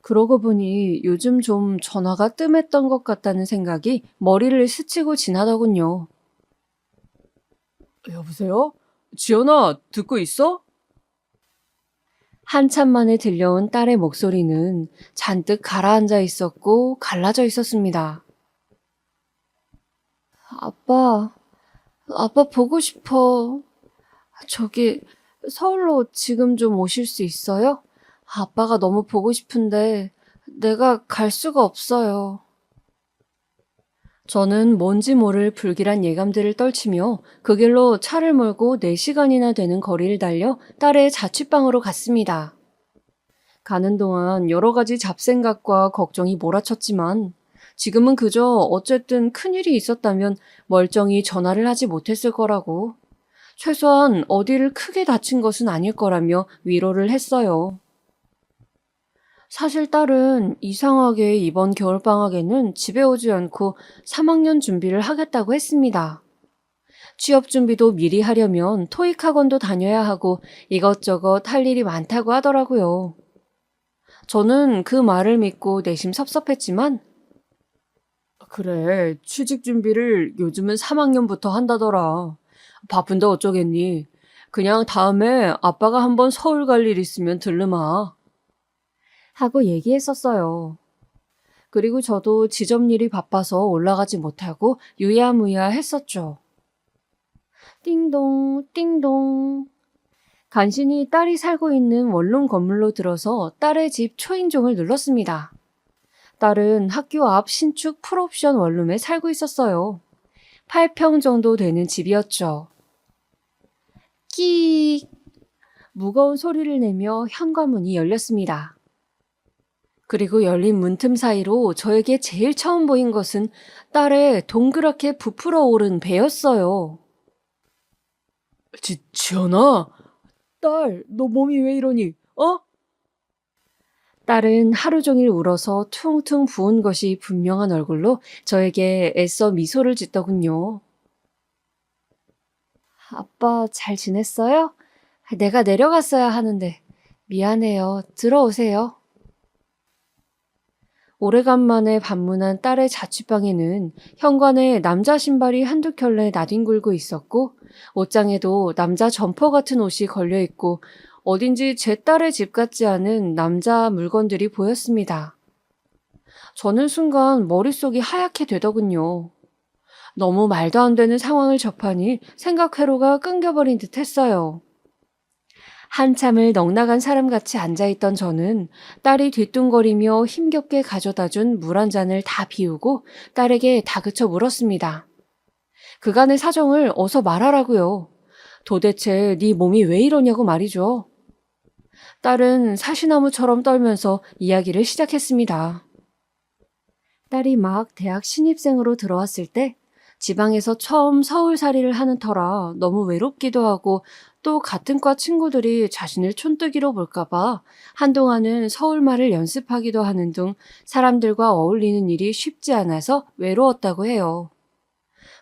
그러고 보니 요즘 좀 전화가 뜸했던 것 같다는 생각이 머리를 스치고 지나더군요. 여보세요? 지연아, 듣고 있어? 한참 만에 들려온 딸의 목소리는 잔뜩 가라앉아 있었고 갈라져 있었습니다. 아빠, 아빠 보고 싶어. 저기 서울로 지금 좀 오실 수 있어요? 아빠가 너무 보고 싶은데 내가 갈 수가 없어요. 저는 뭔지 모를 불길한 예감들을 떨치며 그 길로 차를 몰고 4시간이나 되는 거리를 달려 딸의 자취방으로 갔습니다. 가는 동안 여러 가지 잡생각과 걱정이 몰아쳤지만 지금은 그저 어쨌든 큰일이 있었다면 멀쩡히 전화를 하지 못했을 거라고, 최소한 어디를 크게 다친 것은 아닐 거라며 위로를 했어요. 사실 딸은 이상하게 이번 겨울방학에는 집에 오지 않고 3학년 준비를 하겠다고 했습니다. 취업 준비도 미리 하려면 토익 학원도 다녀야 하고 이것저것 할 일이 많다고 하더라고요. 저는 그 말을 믿고 내심 섭섭했지만, 그래, 취직 준비를 요즘은 3학년부터 한다더라. 바쁜데 어쩌겠니? 그냥 다음에 아빠가 한번 서울 갈 일 있으면 들르마. 하고 얘기했었어요. 그리고 저도 지점일이 바빠서 올라가지 못하고 유야무야 했었죠. 띵동, 띵동. 간신히 딸이 살고 있는 원룸 건물로 들어서 딸의 집 초인종을 눌렀습니다. 딸은 학교 앞 신축 풀옵션 원룸에 살고 있었어요. 8평 정도 되는 집이었죠. 끼익! 무거운 소리를 내며 현관문이 열렸습니다. 그리고 열린 문틈 사이로 저에게 제일 처음 보인 것은 딸의 동그랗게 부풀어 오른 배였어요. 지연아, 딸, 너 몸이 왜 이러니, 어? 딸은 하루 종일 울어서 퉁퉁 부은 것이 분명한 얼굴로 저에게 애써 미소를 짓더군요. 아빠 잘 지냈어요? 내가 내려갔어야 하는데 미안해요. 들어오세요. 오래간만에 방문한 딸의 자취방에는 현관에 남자 신발이 한두 켤레 나뒹굴고 있었고 옷장에도 남자 점퍼 같은 옷이 걸려 있고 어딘지 제 딸의 집 같지 않은 남자 물건들이 보였습니다. 저는 순간 머릿속이 하얗게 되더군요. 너무 말도 안 되는 상황을 접하니 생각 회로가 끊겨버린 듯 했어요. 한참을 넋나간 사람같이 앉아있던 저는 딸이 뒤뚱거리며 힘겹게 가져다준 물 한 잔을 다 비우고 딸에게 다그쳐 물었습니다. 그간의 사정을 어서 말하라고요. 도대체 네 몸이 왜 이러냐고 말이죠. 딸은 사시나무처럼 떨면서 이야기를 시작했습니다. 딸이 막 대학 신입생으로 들어왔을 때 지방에서 처음 서울살이를 하는 터라 너무 외롭기도 하고 또 같은 과 친구들이 자신을 촌뜨기로 볼까봐 한동안은 서울말을 연습하기도 하는 등 사람들과 어울리는 일이 쉽지 않아서 외로웠다고 해요.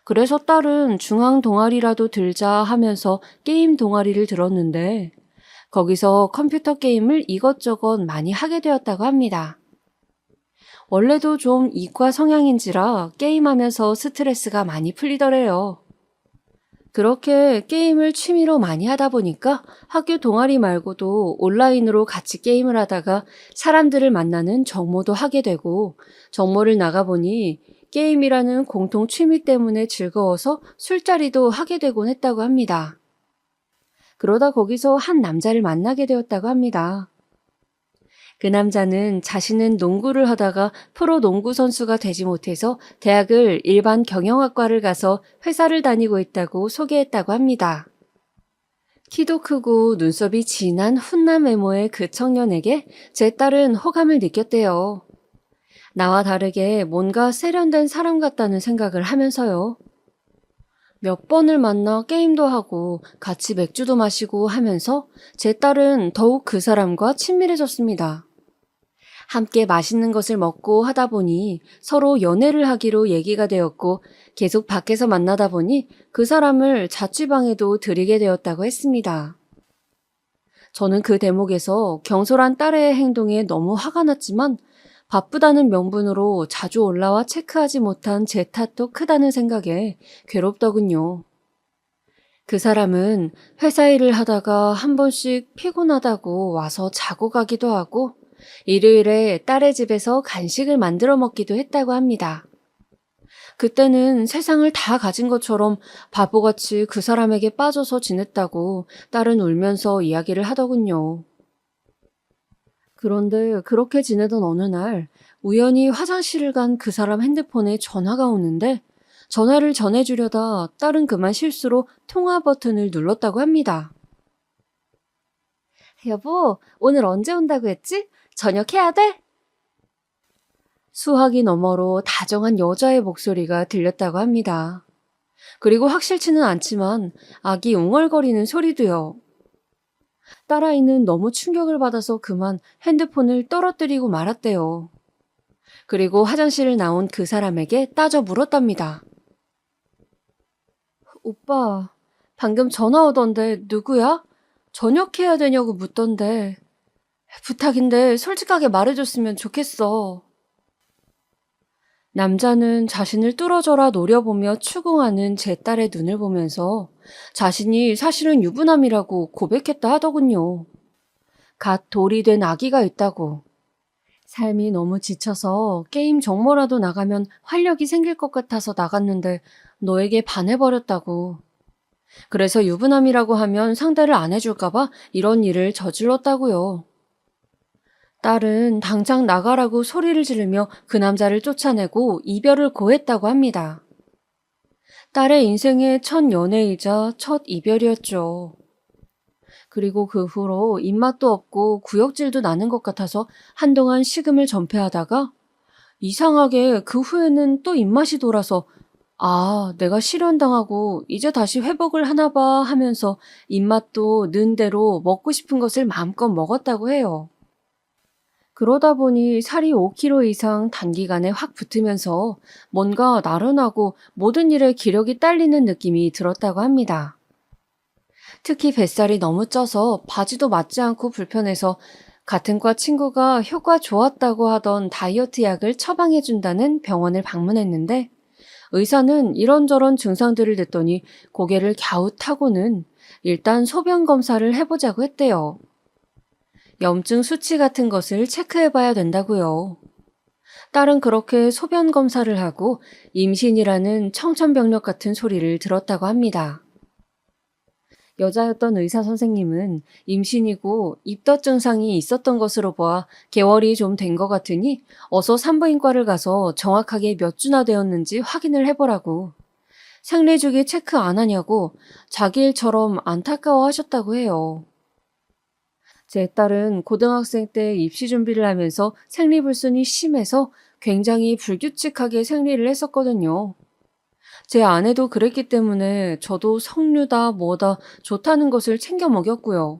그래서 딸은 중앙 동아리라도 들자 하면서 게임 동아리를 들었는데 거기서 컴퓨터 게임을 이것저것 많이 하게 되었다고 합니다. 원래도 좀 이과 성향인지라 게임하면서 스트레스가 많이 풀리더래요. 그렇게 게임을 취미로 많이 하다 보니까 학교 동아리 말고도 온라인으로 같이 게임을 하다가 사람들을 만나는 정모도 하게 되고 정모를 나가보니 게임이라는 공통 취미 때문에 즐거워서 술자리도 하게 되곤 했다고 합니다. 그러다 거기서 한 남자를 만나게 되었다고 합니다. 그 남자는 자신은 농구를 하다가 프로 농구 선수가 되지 못해서 대학을 일반 경영학과를 가서 회사를 다니고 있다고 소개했다고 합니다. 키도 크고 눈썹이 진한 훈남 외모의 그 청년에게 제 딸은 호감을 느꼈대요. 나와 다르게 뭔가 세련된 사람 같다는 생각을 하면서요. 몇 번을 만나 게임도 하고 같이 맥주도 마시고 하면서 제 딸은 더욱 그 사람과 친밀해졌습니다. 함께 맛있는 것을 먹고 하다 보니 서로 연애를 하기로 얘기가 되었고 계속 밖에서 만나다 보니 그 사람을 자취방에도 들이게 되었다고 했습니다. 저는 그 대목에서 경솔한 딸의 행동에 너무 화가 났지만 바쁘다는 명분으로 자주 올라와 체크하지 못한 제 탓도 크다는 생각에 괴롭더군요. 그 사람은 회사 일을 하다가 한 번씩 피곤하다고 와서 자고 가기도 하고 일요일에 딸의 집에서 간식을 만들어 먹기도 했다고 합니다. 그때는 세상을 다 가진 것처럼 바보같이 그 사람에게 빠져서 지냈다고 딸은 울면서 이야기를 하더군요. 그런데 그렇게 지내던 어느 날 우연히 화장실을 간 그 사람 핸드폰에 전화가 오는데 전화를 전해주려다 딸은 그만 실수로 통화 버튼을 눌렀다고 합니다. 여보, 오늘 언제 온다고 했지? 저녁 해야 돼? 수화기 너머로 다정한 여자의 목소리가 들렸다고 합니다. 그리고 확실치는 않지만 아기 웅얼거리는 소리도요. 딸아이는 너무 충격을 받아서 그만 핸드폰을 떨어뜨리고 말았대요. 그리고 화장실을 나온 그 사람에게 따져 물었답니다. 오빠, 방금 전화 오던데 누구야? 저녁 해야 되냐고 묻던데. 부탁인데 솔직하게 말해줬으면 좋겠어. 남자는 자신을 뚫어져라 노려보며 추궁하는 제 딸의 눈을 보면서 자신이 사실은 유부남이라고 고백했다 하더군요. 갓 돌이 된 아기가 있다고. 삶이 너무 지쳐서 게임 정모라도 나가면 활력이 생길 것 같아서 나갔는데 너에게 반해버렸다고. 그래서 유부남이라고 하면 상대를 안 해줄까봐 이런 일을 저질렀다고요. 딸은 당장 나가라고 소리를 지르며 그 남자를 쫓아내고 이별을 고했다고 합니다. 딸의 인생의 첫 연애이자 첫 이별이었죠. 그리고 그 후로 입맛도 없고 구역질도 나는 것 같아서 한동안 식음을 전폐하다가 이상하게 그 후에는 또 입맛이 돌아서 아, 내가 실현당하고 이제 다시 회복을 하나 봐 하면서 입맛도 는 대로 먹고 싶은 것을 마음껏 먹었다고 해요. 그러다 보니 살이 5kg 이상 단기간에 확 붙으면서 뭔가 나른하고 모든 일에 기력이 딸리는 느낌이 들었다고 합니다. 특히 뱃살이 너무 쪄서 바지도 맞지 않고 불편해서 같은 과 친구가 효과 좋았다고 하던 다이어트 약을 처방해준다는 병원을 방문했는데 의사는 이런저런 증상들을 듣더니 고개를 갸웃하고는 일단 소변 검사를 해보자고 했대요. 염증 수치 같은 것을 체크해봐야 된다고요. 딸은 그렇게 소변 검사를 하고 임신이라는 청천벽력 같은 소리를 들었다고 합니다. 여자였던 의사 선생님은 임신이고 입덧 증상이 있었던 것으로 보아 개월이 좀 된 것 같으니 어서 산부인과를 가서 정확하게 몇 주나 되었는지 확인을 해보라고. 생리주기 체크 안 하냐고 자기 일처럼 안타까워 하셨다고 해요. 제 딸은 고등학생 때 입시 준비를 하면서 생리불순이 심해서 굉장히 불규칙하게 생리를 했었거든요. 제 아내도 그랬기 때문에 저도 석류다 뭐다 좋다는 것을 챙겨 먹였고요.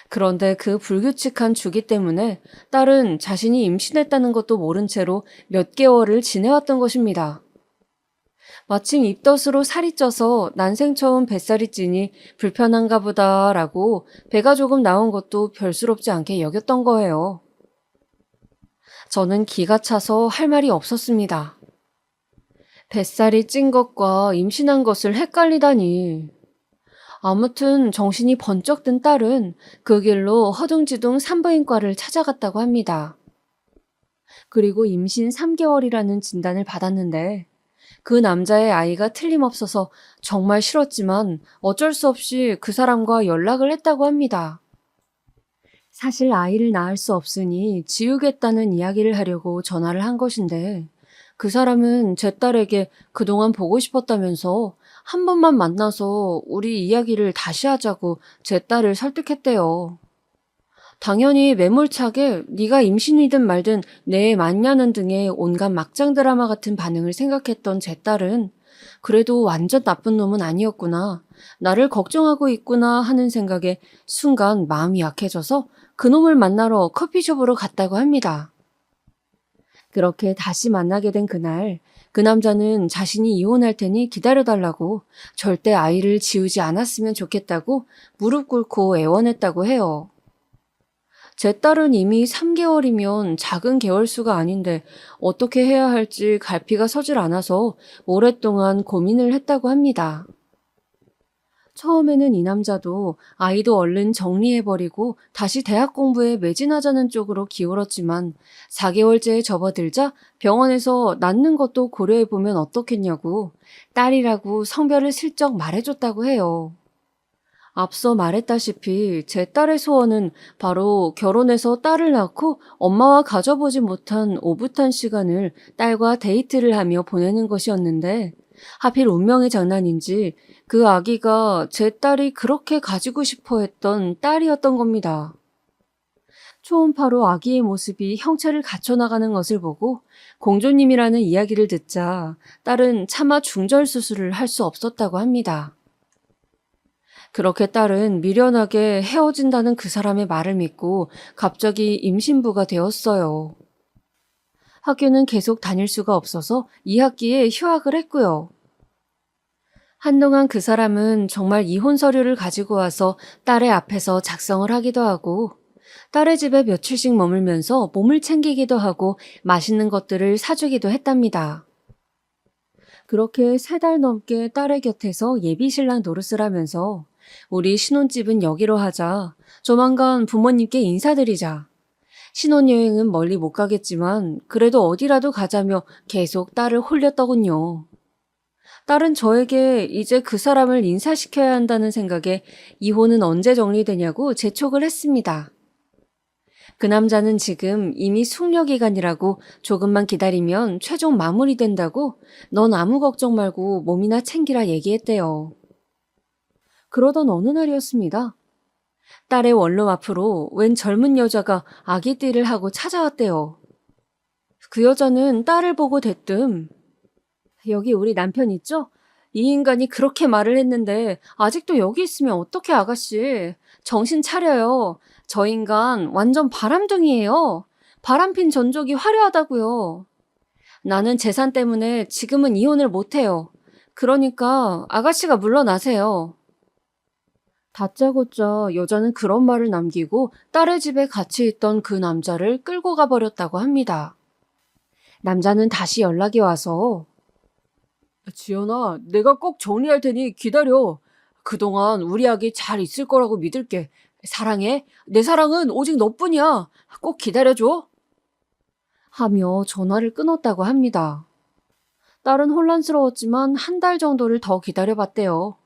그런데 그 불규칙한 주기 때문에 딸은 자신이 임신했다는 것도 모른 채로 몇 개월을 지내왔던 것입니다. 마침 입덧으로 살이 쪄서 난생 처음 뱃살이 찌니 불편한가 보다라고 배가 조금 나온 것도 별스럽지 않게 여겼던 거예요. 저는 기가 차서 할 말이 없었습니다. 뱃살이 찐 것과 임신한 것을 헷갈리다니. 아무튼 정신이 번쩍 든 딸은 그 길로 허둥지둥 산부인과를 찾아갔다고 합니다. 그리고 임신 3개월이라는 진단을 받았는데 그 남자의 아이가 틀림없어서 정말 싫었지만 어쩔 수 없이 그 사람과 연락을 했다고 합니다. 사실 아이를 낳을 수 없으니 지우겠다는 이야기를 하려고 전화를 한 것인데 그 사람은 제 딸에게 그동안 보고 싶었다면서 한 번만 만나서 우리 이야기를 다시 하자고 제 딸을 설득했대요. 당연히 매몰차게 네가 임신이든 말든 내 맞냐는 등의 온갖 막장 드라마 같은 반응을 생각했던 제 딸은 그래도 완전 나쁜 놈은 아니었구나. 나를 걱정하고 있구나 하는 생각에 순간 마음이 약해져서 그놈을 만나러 커피숍으로 갔다고 합니다. 그렇게 다시 만나게 된 그날, 그 남자는 자신이 이혼할 테니 기다려달라고 절대 아이를 지우지 않았으면 좋겠다고 무릎 꿇고 애원했다고 해요. 제 딸은 이미 3개월이면 작은 개월수가 아닌데 어떻게 해야 할지 갈피가 서질 않아서 오랫동안 고민을 했다고 합니다. 처음에는 이 남자도 아이도 얼른 정리해버리고 다시 대학 공부에 매진하자는 쪽으로 기울었지만 4개월째에 접어들자 병원에서 낳는 것도 고려해보면 어떻겠냐고 딸이라고 성별을 슬쩍 말해줬다고 해요. 앞서 말했다시피 제 딸의 소원은 바로 결혼해서 딸을 낳고 엄마와 가져보지 못한 오붓한 시간을 딸과 데이트를 하며 보내는 것이었는데 하필 운명의 장난인지 그 아기가 제 딸이 그렇게 가지고 싶어 했던 딸이었던 겁니다. 초음파로 아기의 모습이 형체를 갖춰나가는 것을 보고 공조님이라는 이야기를 듣자 딸은 차마 중절 수술을 할 수 없었다고 합니다. 그렇게 딸은 미련하게 헤어진다는 그 사람의 말을 믿고 갑자기 임신부가 되었어요. 학교는 계속 다닐 수가 없어서 2학기에 휴학을 했고요. 한동안 그 사람은 정말 이혼 서류를 가지고 와서 딸의 앞에서 작성을 하기도 하고 딸의 집에 며칠씩 머물면서 몸을 챙기기도 하고 맛있는 것들을 사주기도 했답니다. 그렇게 3달 넘게 딸의 곁에서 예비신랑 노릇을 하면서 우리 신혼집은 여기로 하자. 조만간 부모님께 인사드리자. 신혼여행은 멀리 못 가겠지만 그래도 어디라도 가자며 계속 딸을 홀렸더군요. 딸은 저에게 이제 그 사람을 인사시켜야 한다는 생각에 이혼은 언제 정리되냐고 재촉을 했습니다. 그 남자는 지금 이미 숙려기간이라고 조금만 기다리면 최종 마무리된다고 넌 아무 걱정 말고 몸이나 챙기라 얘기했대요. 그러던 어느 날이었습니다. 딸의 원룸 앞으로 웬 젊은 여자가 아기띠를 하고 찾아왔대요. 그 여자는 딸을 보고 대뜸 여기 우리 남편 있죠? 이 인간이 그렇게 말을 했는데 아직도 여기 있으면 어떡해 아가씨. 정신 차려요. 저 인간 완전 바람둥이에요. 바람핀 전적이 화려하다고요. 나는 재산 때문에 지금은 이혼을 못해요. 그러니까 아가씨가 물러나세요. 다짜고짜 여자는 그런 말을 남기고 딸의 집에 같이 있던 그 남자를 끌고 가버렸다고 합니다. 남자는 다시 연락이 와서 지연아, 내가 꼭 정리할 테니 기다려. 그동안 우리 아기 잘 있을 거라고 믿을게. 사랑해. 내 사랑은 오직 너뿐이야. 꼭 기다려줘. 하며 전화를 끊었다고 합니다. 딸은 혼란스러웠지만 1달 정도를 더 기다려봤대요.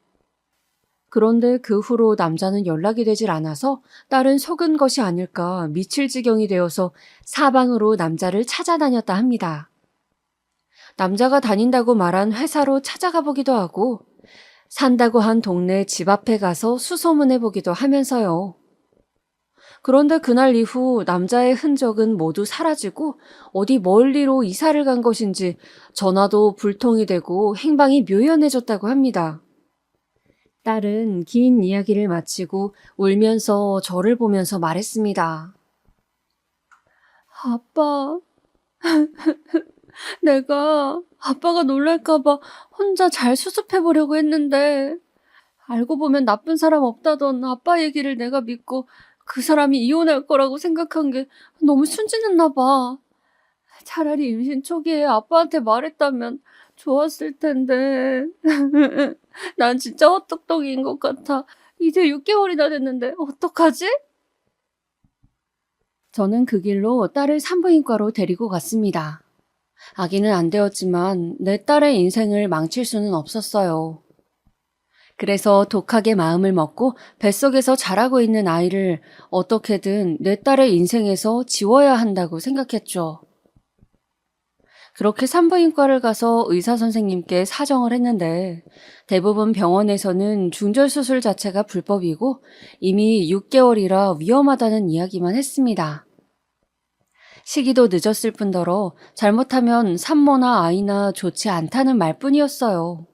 그런데 그 후로 남자는 연락이 되질 않아서 딸은 속은 것이 아닐까 미칠 지경이 되어서 사방으로 남자를 찾아다녔다 합니다. 남자가 다닌다고 말한 회사로 찾아가 보기도 하고 산다고 한 동네 집 앞에 가서 수소문해 보기도 하면서요. 그런데 그날 이후 남자의 흔적은 모두 사라지고 어디 멀리로 이사를 간 것인지 전화도 불통이 되고 행방이 묘연해졌다고 합니다. 딸은 긴 이야기를 마치고 울면서 저를 보면서 말했습니다. 아빠, 내가 아빠가 놀랄까봐 혼자 잘 수습해보려고 했는데 알고 보면 나쁜 사람 없다던 아빠 얘기를 내가 믿고 그 사람이 이혼할 거라고 생각한 게 너무 순진했나 봐. 차라리 임신 초기에 아빠한테 말했다면 좋았을 텐데. 난 진짜 헛똑똑이인 것 같아. 이제 6개월이나 됐는데 어떡하지? 저는 그 길로 딸을 산부인과로 데리고 갔습니다. 아기는 안 되었지만 내 딸의 인생을 망칠 수는 없었어요. 그래서 독하게 마음을 먹고 뱃속에서 자라고 있는 아이를 어떻게든 내 딸의 인생에서 지워야 한다고 생각했죠. 그렇게 산부인과를 가서 의사 선생님께 사정을 했는데 대부분 병원에서는 중절 수술 자체가 불법이고 이미 6개월이라 위험하다는 이야기만 했습니다. 시기도 늦었을 뿐더러 잘못하면 산모나 아이나 좋지 않다는 말뿐이었어요.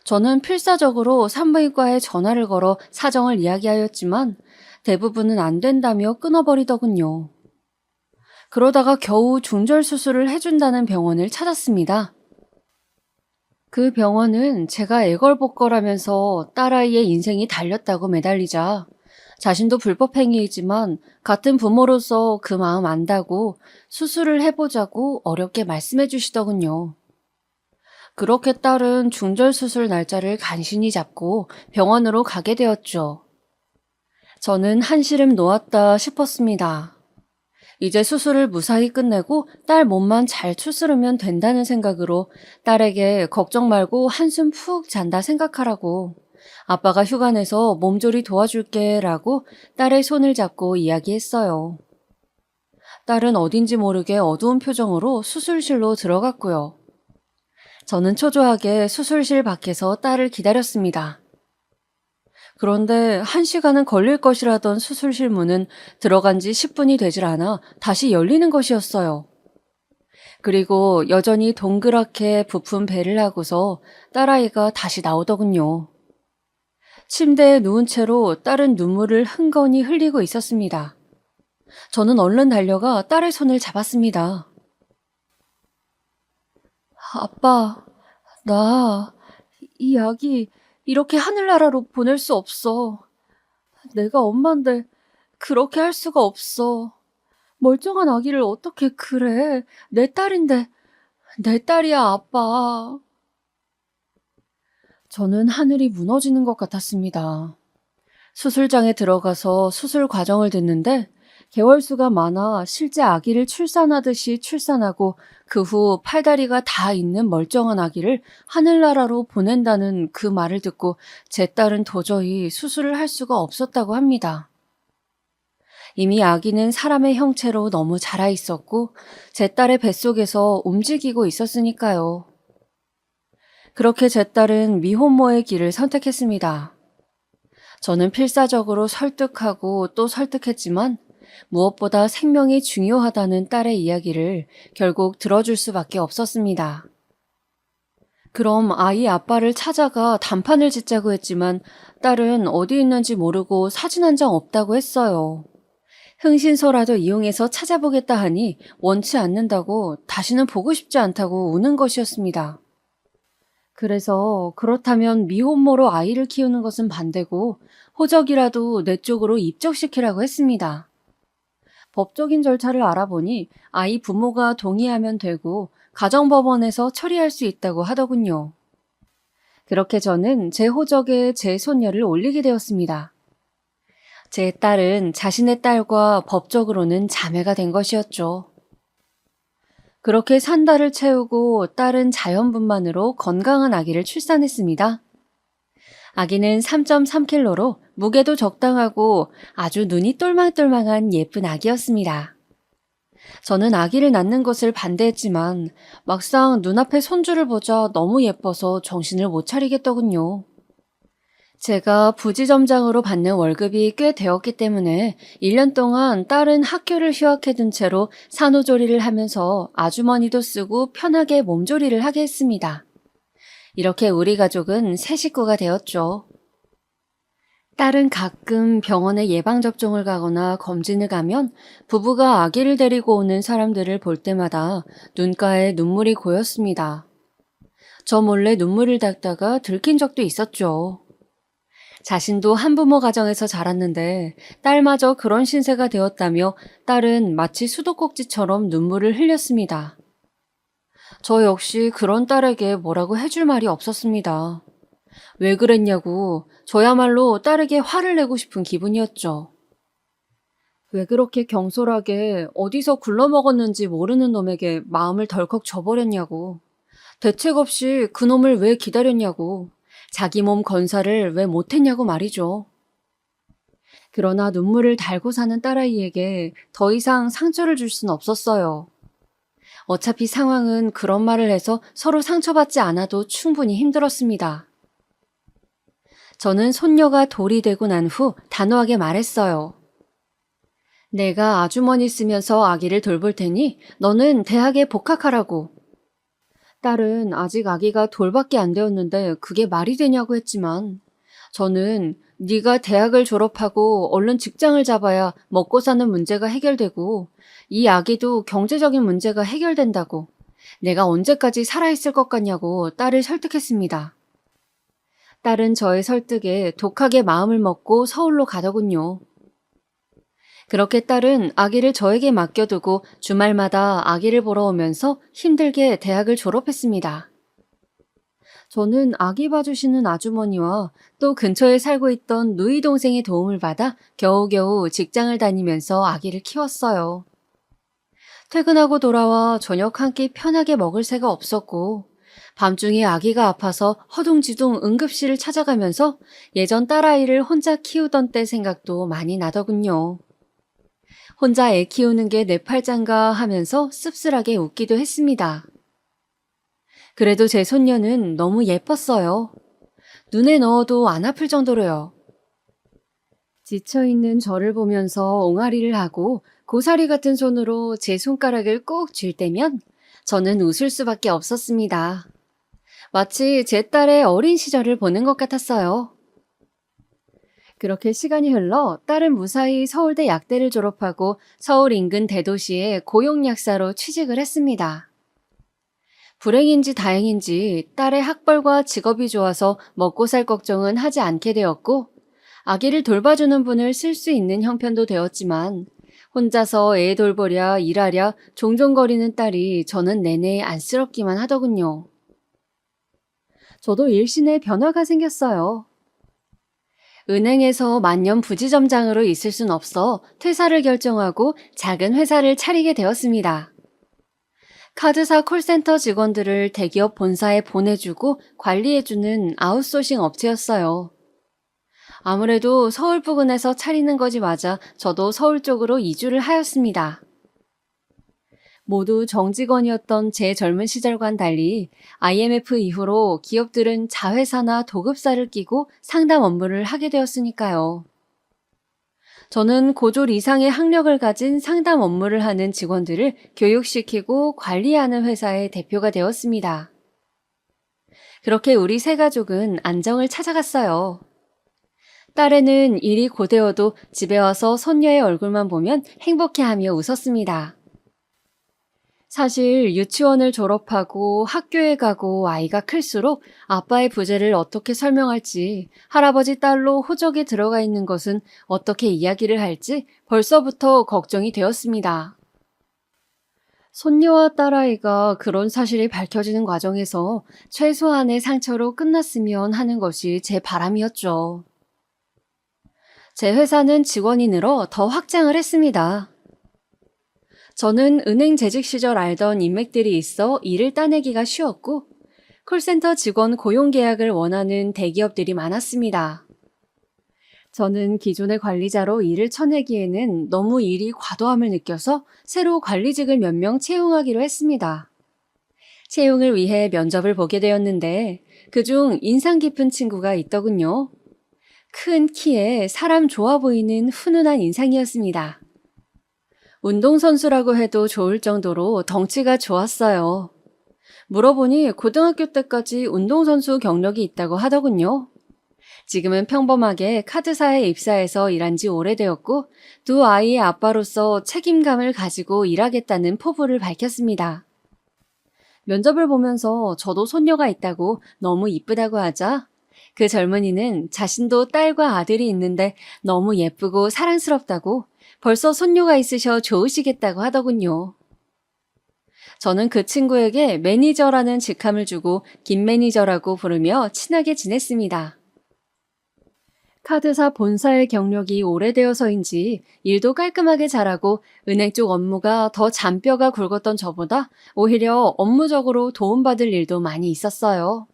저는 필사적으로 산부인과에 전화를 걸어 사정을 이야기하였지만 대부분은 안 된다며 끊어버리더군요. 그러다가 겨우 중절 수술을 해준다는 병원을 찾았습니다. 그 병원은 제가 애걸복걸하면서 딸아이의 인생이 달렸다고 매달리자 자신도 불법 행위이지만 같은 부모로서 그 마음 안다고 수술을 해보자고 어렵게 말씀해 주시더군요. 그렇게 딸은 중절 수술 날짜를 간신히 잡고 병원으로 가게 되었죠. 저는 한시름 놓았다 싶었습니다. 이제 수술을 무사히 끝내고 딸 몸만 잘 추스르면 된다는 생각으로 딸에게 걱정 말고 한숨 푹 잔다 생각하라고 아빠가 휴가 내서 몸조리 도와줄게 라고 딸의 손을 잡고 이야기했어요. 딸은 어딘지 모르게 어두운 표정으로 수술실로 들어갔고요. 저는 초조하게 수술실 밖에서 딸을 기다렸습니다. 그런데 1시간은 걸릴 것이라던 수술실 문은 들어간 지 10분이 되질 않아 다시 열리는 것이었어요. 그리고 여전히 동그랗게 부푼 배를 하고서 딸아이가 다시 나오더군요. 침대에 누운 채로 딸은 눈물을 흥건히 흘리고 있었습니다. 저는 얼른 달려가 딸의 손을 잡았습니다. 아빠, 나 이 아기 이렇게 하늘나라로 보낼 수 없어. 내가 엄마인데 그렇게 할 수가 없어. 멀쩡한 아기를 어떻게 그래. 내 딸인데. 내 딸이야, 아빠. 저는 하늘이 무너지는 것 같았습니다. 수술장에 들어가서 수술 과정을 듣는데 개월수가 많아 실제 아기를 출산하듯이 출산하고 그 후 팔다리가 다 있는 멀쩡한 아기를 하늘나라로 보낸다는 그 말을 듣고 제 딸은 도저히 수술을 할 수가 없었다고 합니다. 이미 아기는 사람의 형체로 너무 자라 있었고 제 딸의 뱃속에서 움직이고 있었으니까요. 그렇게 제 딸은 미혼모의 길을 선택했습니다. 저는 필사적으로 설득하고 또 설득했지만 무엇보다 생명이 중요하다는 딸의 이야기를 결국 들어줄 수밖에 없었습니다. 그럼 아이 아빠를 찾아가 단판을 짓자고 했지만 딸은 어디 있는지 모르고 사진 한 장 없다고 했어요. 흥신소라도 이용해서 찾아보겠다 하니 원치 않는다고 다시는 보고 싶지 않다고 우는 것이었습니다. 그래서 그렇다면 미혼모로 아이를 키우는 것은 반대고 호적이라도 내 쪽으로 입적시키라고 했습니다. 법적인 절차를 알아보니 아이 부모가 동의하면 되고 가정법원에서 처리할 수 있다고 하더군요. 그렇게 저는 제 호적에 제 손녀를 올리게 되었습니다. 제 딸은 자신의 딸과 법적으로는 자매가 된 것이었죠. 그렇게 3달을 채우고 딸은 자연분만으로 건강한 아기를 출산했습니다. 아기는 3.3kg로 무게도 적당하고 아주 눈이 똘망똘망한 예쁜 아기였습니다. 저는 아기를 낳는 것을 반대했지만 막상 눈앞에 손주를 보자 너무 예뻐서 정신을 못 차리겠더군요. 제가 부지점장으로 받는 월급이 꽤 되었기 때문에 1년 동안 딸은 학교를 휴학해둔 채로 산후조리를 하면서 아주머니도 쓰고 편하게 몸조리를 하게 했습니다. 이렇게 우리 가족은 새 식구가 되었죠. 딸은 가끔 병원에 예방접종을 가거나 검진을 가면 부부가 아기를 데리고 오는 사람들을 볼 때마다 눈가에 눈물이 고였습니다. 저 몰래 눈물을 닦다가 들킨 적도 있었죠. 자신도 한부모 가정에서 자랐는데 딸마저 그런 신세가 되었다며 딸은 마치 수도꼭지처럼 눈물을 흘렸습니다. 저 역시 그런 딸에게 뭐라고 해줄 말이 없었습니다. 왜 그랬냐고 저야말로 딸에게 화를 내고 싶은 기분이었죠. 왜 그렇게 경솔하게 어디서 굴러먹었는지 모르는 놈에게 마음을 덜컥 줘버렸냐고. 대책 없이 그놈을 왜 기다렸냐고. 자기 몸 건사를 왜 못했냐고 말이죠. 그러나 눈물을 달고 사는 딸아이에게 더 이상 상처를 줄 순 없었어요. 어차피 상황은 그런 말을 해서 서로 상처받지 않아도 충분히 힘들었습니다. 저는 손녀가 돌이 되고 난 후 단호하게 말했어요. 내가 아주머니 쓰면서 아기를 돌볼 테니 너는 대학에 복학하라고. 딸은 아직 아기가 돌밖에 안 되었는데 그게 말이 되냐고 했지만 저는 네가 대학을 졸업하고 얼른 직장을 잡아야 먹고 사는 문제가 해결되고 이 아기도 경제적인 문제가 해결된다고 내가 언제까지 살아있을 것 같냐고 딸을 설득했습니다. 딸은 저의 설득에 독하게 마음을 먹고 서울로 가더군요. 그렇게 딸은 아기를 저에게 맡겨두고 주말마다 아기를 보러 오면서 힘들게 대학을 졸업했습니다. 저는 아기 봐주시는 아주머니와 또 근처에 살고 있던 누이 동생의 도움을 받아 겨우겨우 직장을 다니면서 아기를 키웠어요. 퇴근하고 돌아와 저녁 한 끼 편하게 먹을 새가 없었고, 밤중에 아기가 아파서 허둥지둥 응급실을 찾아가면서 예전 딸아이를 혼자 키우던 때 생각도 많이 나더군요. 혼자 애 키우는 게 내 팔짱가 하면서 씁쓸하게 웃기도 했습니다. 그래도 제 손녀는 너무 예뻤어요. 눈에 넣어도 안 아플 정도로요. 지쳐있는 저를 보면서 옹알이를 하고 고사리 같은 손으로 제 손가락을 꾹 쥘 때면 저는 웃을 수밖에 없었습니다. 마치 제 딸의 어린 시절을 보는 것 같았어요. 그렇게 시간이 흘러 딸은 무사히 서울대 약대를 졸업하고 서울 인근 대도시에 고용약사로 취직을 했습니다. 불행인지 다행인지 딸의 학벌과 직업이 좋아서 먹고 살 걱정은 하지 않게 되었고, 아기를 돌봐주는 분을 쓸 수 있는 형편도 되었지만 혼자서 애 돌보랴 일하랴 종종거리는 딸이 저는 내내 안쓰럽기만 하더군요. 저도 일신에 변화가 생겼어요. 은행에서 만년 부지점장으로 있을 순 없어 퇴사를 결정하고 작은 회사를 차리게 되었습니다. 카드사 콜센터 직원들을 대기업 본사에 보내주고 관리해주는 아웃소싱 업체였어요. 아무래도 서울 부근에서 차리는 것이 맞아 저도 서울 쪽으로 이주를 하였습니다. 모두 정직원이었던 제 젊은 시절과는 달리 IMF 이후로 기업들은 자회사나 도급사를 끼고 상담 업무를 하게 되었으니까요. 저는 고졸 이상의 학력을 가진 상담 업무를 하는 직원들을 교육시키고 관리하는 회사의 대표가 되었습니다. 그렇게 우리 세 가족은 안정을 찾아갔어요. 딸애는 일이 고되어도 집에 와서 손녀의 얼굴만 보면 행복해하며 웃었습니다. 사실 유치원을 졸업하고 학교에 가고 아이가 클수록 아빠의 부재를 어떻게 설명할지, 할아버지 딸로 호적에 들어가 있는 것은 어떻게 이야기를 할지 벌써부터 걱정이 되었습니다. 손녀와 딸아이가 그런 사실이 밝혀지는 과정에서 최소한의 상처로 끝났으면 하는 것이 제 바람이었죠. 제 회사는 직원이 늘어 더 확장을 했습니다. 저는 은행 재직 시절 알던 인맥들이 있어 일을 따내기가 쉬웠고, 콜센터 직원 고용 계약을 원하는 대기업들이 많았습니다. 저는 기존의 관리자로 일을 쳐내기에는 너무 일이 과도함을 느껴서 새로 관리직을 몇 명 채용하기로 했습니다. 채용을 위해 면접을 보게 되었는데 그중 인상 깊은 친구가 있더군요. 큰 키에 사람 좋아 보이는 훈훈한 인상이었습니다. 운동선수라고 해도 좋을 정도로 덩치가 좋았어요. 물어보니 고등학교 때까지 운동선수 경력이 있다고 하더군요. 지금은 평범하게 카드사에 입사해서 일한 지 오래되었고 두 아이의 아빠로서 책임감을 가지고 일하겠다는 포부를 밝혔습니다. 면접을 보면서 저도 손녀가 있다고 너무 이쁘다고 하자 그 젊은이는 자신도 딸과 아들이 있는데 너무 예쁘고 사랑스럽다고 벌써 손녀가 있으셔 좋으시겠다고 하더군요. 저는 그 친구에게 매니저라는 직함을 주고 김 매니저라고 부르며 친하게 지냈습니다. 카드사 본사의 경력이 오래되어서인지 일도 깔끔하게 잘하고 은행 쪽 업무가 더 잔뼈가 굵었던 저보다 오히려 업무적으로 도움받을 일도 많이 있었어요.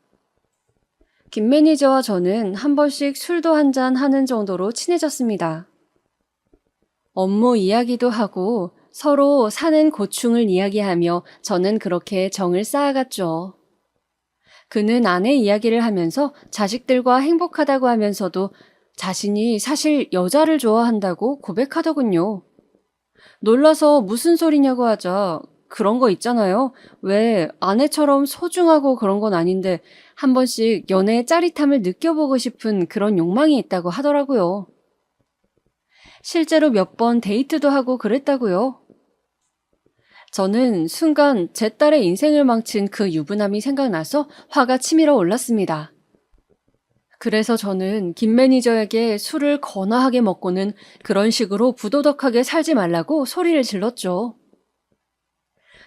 김 매니저와 저는 한 번씩 술도 한잔 하는 정도로 친해졌습니다. 업무 이야기도 하고 서로 사는 고충을 이야기하며 저는 그렇게 정을 쌓아갔죠. 그는 아내 이야기를 하면서 자식들과 행복하다고 하면서도 자신이 사실 여자를 좋아한다고 고백하더군요. 놀라서 무슨 소리냐고 하자 그런 거 있잖아요. 왜 아내처럼 소중하고 그런 건 아닌데 한 번씩 연애의 짜릿함을 느껴보고 싶은 그런 욕망이 있다고 하더라고요. 실제로 몇 번 데이트도 하고 그랬다고요. 저는 순간 제 딸의 인생을 망친 그 유부남이 생각나서 화가 치밀어 올랐습니다. 그래서 저는 김 매니저에게 술을 거나하게 먹고는 그런 식으로 부도덕하게 살지 말라고 소리를 질렀죠.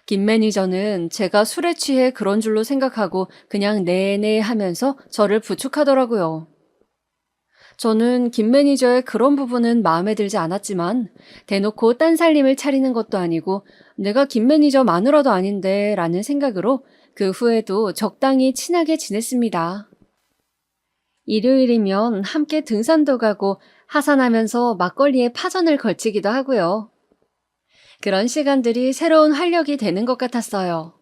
김 매니저는 제가 술에 취해 그런 줄로 생각하고 그냥 네네 하면서 저를 부축하더라고요. 저는 김 매니저의 그런 부분은 마음에 들지 않았지만 대놓고 딴 살림을 차리는 것도 아니고 내가 김 매니저 마누라도 아닌데 라는 생각으로 그 후에도 적당히 친하게 지냈습니다. 일요일이면 함께 등산도 가고 하산하면서 막걸리에 파전을 걸치기도 하고요. 그런 시간들이 새로운 활력이 되는 것 같았어요.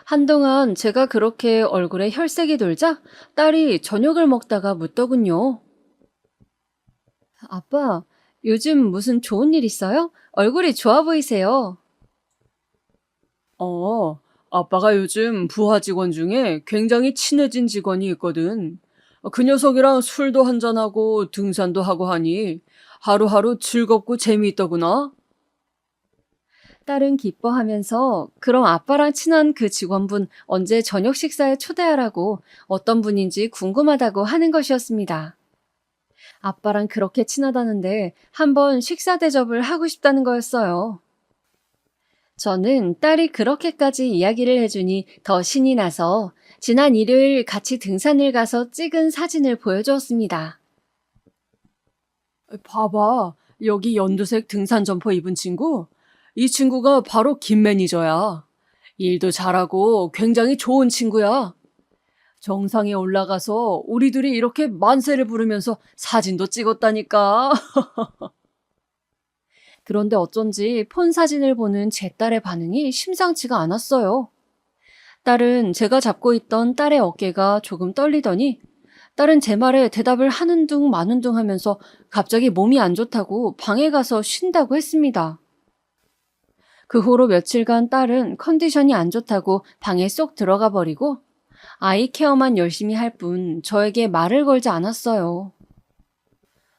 한동안 제가 그렇게 얼굴에 혈색이 돌자 딸이 저녁을 먹다가 묻더군요. 아빠, 요즘 무슨 좋은 일 있어요? 얼굴이 좋아 보이세요. 아빠가 요즘 부하 직원 중에 굉장히 친해진 직원이 있거든. 그 녀석이랑 술도 한잔하고 등산도 하고 하니 하루하루 즐겁고 재미있더구나. 딸은 기뻐하면서 그럼 아빠랑 친한 그 직원분 언제 저녁 식사에 초대하라고 어떤 분인지 궁금하다고 하는 것이었습니다. 아빠랑 그렇게 친하다는데 한번 식사 대접을 하고 싶다는 거였어요. 저는 딸이 그렇게까지 이야기를 해주니 더 신이 나서 지난 일요일 같이 등산을 가서 찍은 사진을 보여주었습니다. 봐봐, 여기 연두색 등산 점퍼 입은 친구? 이 친구가 바로 김 매니저야. 일도 잘하고 굉장히 좋은 친구야. 정상에 올라가서 우리 둘이 이렇게 만세를 부르면서 사진도 찍었다니까. 그런데 어쩐지 폰 사진을 보는 제 딸의 반응이 심상치가 않았어요. 딸은 제가 잡고 있던 딸의 어깨가 조금 떨리더니 딸은 제 말에 대답을 하는 둥 마는 둥 하면서 갑자기 몸이 안 좋다고 방에 가서 쉰다고 했습니다. 그 후로 며칠간 딸은 컨디션이 안 좋다고 방에 쏙 들어가 버리고 아이 케어만 열심히 할 뿐 저에게 말을 걸지 않았어요.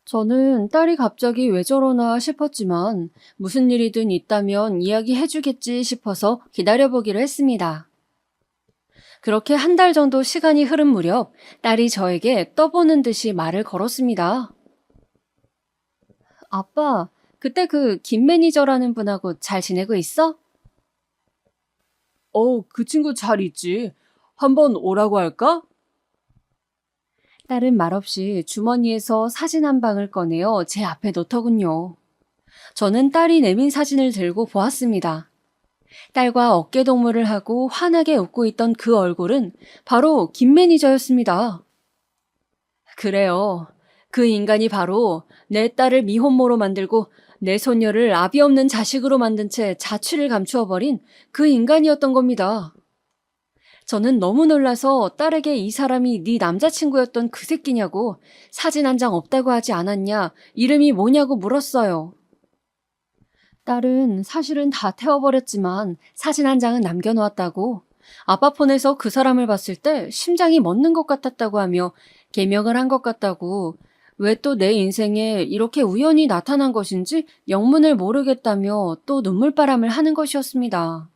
저는 딸이 갑자기 왜 저러나 싶었지만 무슨 일이든 있다면 이야기해주겠지 싶어서 기다려보기로 했습니다. 그렇게 한 달 정도 시간이 흐른 무렵 딸이 저에게 떠보는 듯이 말을 걸었습니다. 아빠, 그때 그 김 매니저라는 분하고 잘 지내고 있어? 그 친구 잘 있지. 한번 오라고 할까? 딸은 말없이 주머니에서 사진 한 방을 꺼내어 제 앞에 놓더군요. 저는 딸이 내민 사진을 들고 보았습니다. 딸과 어깨동무를 하고 환하게 웃고 있던 그 얼굴은 바로 김 매니저였습니다. 그래요. 그 인간이 바로 내 딸을 미혼모로 만들고 내 손녀를 아비 없는 자식으로 만든 채 자취를 감추어버린 그 인간이었던 겁니다. 저는 너무 놀라서 딸에게 이 사람이 네 남자친구였던 그 새끼냐고 사진 한 장 없다고 하지 않았냐, 이름이 뭐냐고 물었어요. 딸은 사실은 다 태워버렸지만 사진 한 장은 남겨놓았다고, 아빠 폰에서 그 사람을 봤을 때 심장이 멎는 것 같았다고 하며 개명을 한 것 같다고, 왜 또 내 인생에 이렇게 우연히 나타난 것인지 영문을 모르겠다며 또 눈물바람을 하는 것이었습니다.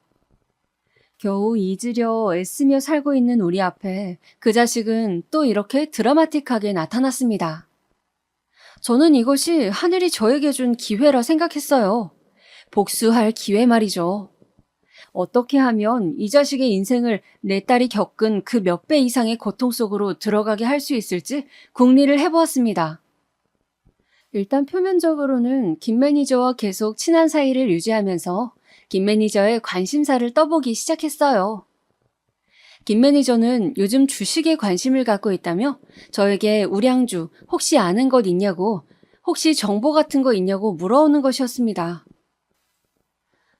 겨우 잊으려 애쓰며 살고 있는 우리 앞에 그 자식은 또 이렇게 드라마틱하게 나타났습니다. 저는 이것이 하늘이 저에게 준 기회라 생각했어요. 복수할 기회 말이죠. 어떻게 하면 이 자식의 인생을 내 딸이 겪은 그 몇 배 이상의 고통 속으로 들어가게 할 수 있을지 궁리를 해보았습니다. 일단 표면적으로는 김 매니저와 계속 친한 사이를 유지하면서 김 매니저의 관심사를 떠보기 시작했어요. 김 매니저는 요즘 주식에 관심을 갖고 있다며 저에게 우량주 혹시 아는 것 있냐고, 혹시 정보 같은 거 있냐고 물어오는 것이었습니다.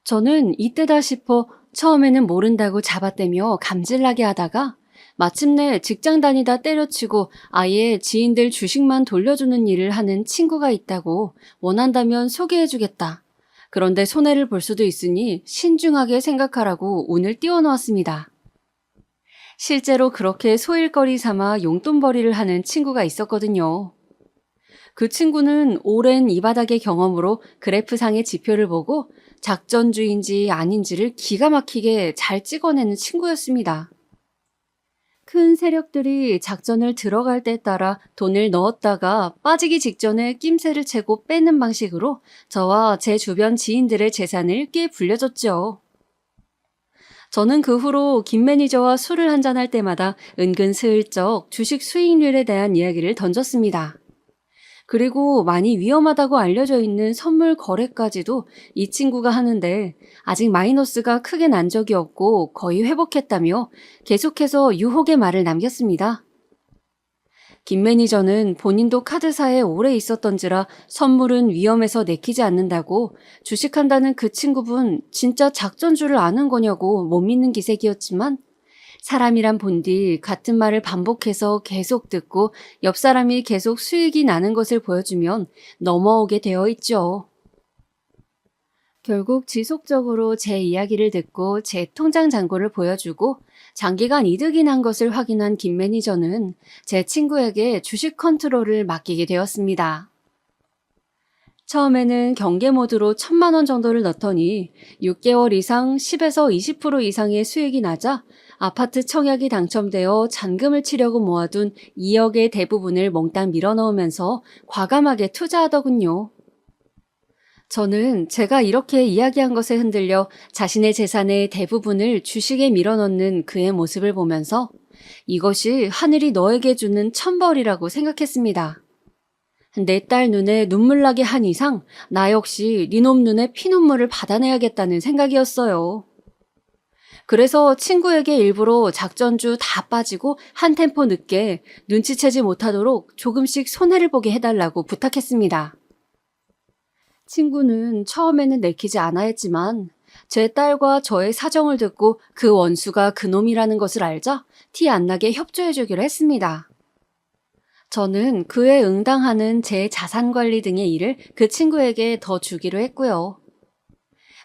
저는 이때다 싶어 처음에는 모른다고 잡아떼며 감질나게 하다가 마침내 직장 다니다 때려치고 아예 지인들 주식만 돌려주는 일을 하는 친구가 있다고 원한다면 소개해주겠다. 그런데 손해를 볼 수도 있으니 신중하게 생각하라고 운을 띄워놓았습니다. 실제로 그렇게 소일거리 삼아 용돈벌이를 하는 친구가 있었거든요. 그 친구는 오랜 이 바닥의 경험으로 그래프상의 지표를 보고 작전주의인지 아닌지를 기가 막히게 잘 찍어내는 친구였습니다. 큰 세력들이 작전을 들어갈 때에 따라 돈을 넣었다가 빠지기 직전에 낌새를 채고 빼는 방식으로 저와 제 주변 지인들의 재산을 꽤 불려줬죠. 저는 그 후로 김 매니저와 술을 한잔할 때마다 은근슬쩍 주식 수익률에 대한 이야기를 던졌습니다. 그리고 많이 위험하다고 알려져 있는 선물 거래까지도 이 친구가 하는데 아직 마이너스가 크게 난 적이 없고 거의 회복했다며 계속해서 유혹의 말을 남겼습니다. 김 매니저는 본인도 카드사에 오래 있었던지라 선물은 위험해서 내키지 않는다고 주식한다는 그 친구분 진짜 작전줄을 아는 거냐고 못 믿는 기색이었지만 사람이란 본디 같은 말을 반복해서 계속 듣고 옆 사람이 계속 수익이 나는 것을 보여주면 넘어오게 되어 있죠. 결국 지속적으로 제 이야기를 듣고 제 통장 잔고를 보여주고 장기간 이득이 난 것을 확인한 김 매니저는 제 친구에게 주식 컨트롤을 맡기게 되었습니다. 처음에는 경계 모드로 1,000만 원 정도를 넣더니 6개월 이상 10에서 20% 이상의 수익이 나자 아파트 청약이 당첨되어 잔금을 치려고 모아둔 2억의 대부분을 몽땅 밀어넣으면서 과감하게 투자하더군요. 저는 제가 이렇게 이야기한 것에 흔들려 자신의 재산의 대부분을 주식에 밀어넣는 그의 모습을 보면서 이것이 하늘이 너에게 주는 천벌이라고 생각했습니다. 내 딸 눈에 눈물 나게 한 이상 나 역시 니놈 눈에 피눈물을 받아내야겠다는 생각이었어요. 그래서 친구에게 일부러 작전주 다 빠지고 한 템포 늦게 눈치채지 못하도록 조금씩 손해를 보게 해달라고 부탁했습니다. 친구는 처음에는 내키지 않아 했지만 제 딸과 저의 사정을 듣고 그 원수가 그놈이라는 것을 알자 티 안 나게 협조해주기로 했습니다. 저는 그에 응당하는 제 자산관리 등의 일을 그 친구에게 더 주기로 했고요.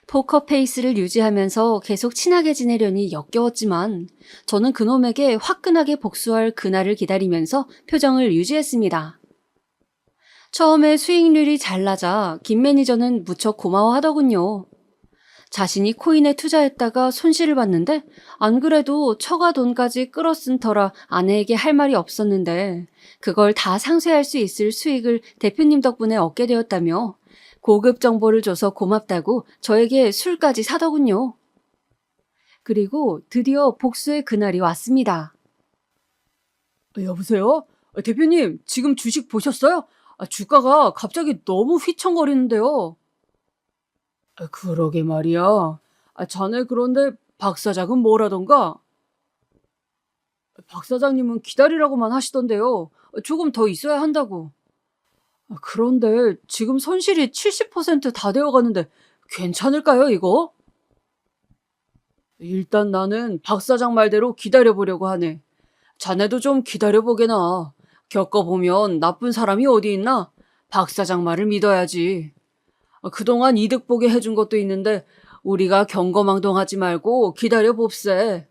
포커페이스를 유지하면서 계속 친하게 지내려니 역겨웠지만 저는 그놈에게 화끈하게 복수할 그날을 기다리면서 표정을 유지했습니다. 처음에 수익률이 잘 나자 김 매니저는 무척 고마워하더군요. 자신이 코인에 투자했다가 손실을 봤는데 안 그래도 처가 돈까지 끌어쓴 터라 아내에게 할 말이 없었는데 그걸 다 상쇄할 수 있을 수익을 대표님 덕분에 얻게 되었다며 고급 정보를 줘서 고맙다고 저에게 술까지 사더군요. 그리고 드디어 복수의 그날이 왔습니다. 여보세요? 대표님, 지금 주식 보셨어요? 주가가 갑자기 너무 휘청거리는데요. 그러게 말이야. 자네 그런데 박 사장은 뭐라던가? 박 사장님은 기다리라고만 하시던데요. 조금 더 있어야 한다고. 그런데 지금 손실이 70%다 되어가는데 괜찮을까요, 이거? 일단 나는 박 사장 말대로 기다려보려고 하네. 자네도 좀 기다려보게나. 겪어보면 나쁜 사람이 어디 있나? 박 사장 말을 믿어야지. 그동안 이득 보게 해준 것도 있는데 우리가 경거망동하지 말고 기다려봅세.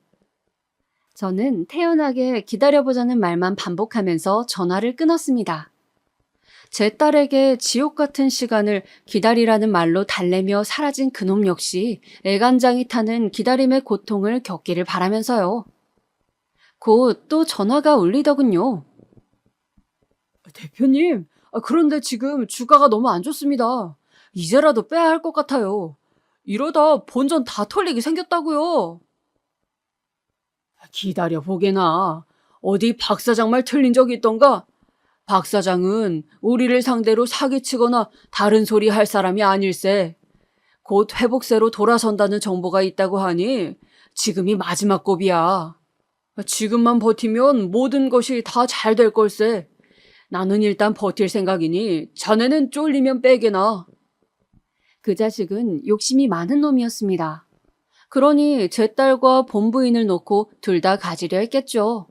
저는 태연하게 기다려보자는 말만 반복하면서 전화를 끊었습니다. 제 딸에게 지옥 같은 시간을 기다리라는 말로 달래며 사라진 그놈 역시 애간장이 타는 기다림의 고통을 겪기를 바라면서요. 곧 또 전화가 울리더군요. 대표님, 그런데 지금 주가가 너무 안 좋습니다. 이제라도 빼야 할 것 같아요. 이러다 본전 다 털리게 생겼다고요. 기다려보게나. 어디 박 사장 말 틀린 적이 있던가? 박 사장은 우리를 상대로 사기치거나 다른 소리 할 사람이 아닐세. 곧 회복세로 돌아선다는 정보가 있다고 하니 지금이 마지막 고비야. 지금만 버티면 모든 것이 다 잘 될 걸세. 나는 일단 버틸 생각이니 자네는 쫄리면 빼게나. 그 자식은 욕심이 많은 놈이었습니다. 그러니 제 딸과 본부인을 놓고 둘 다 가지려 했겠죠.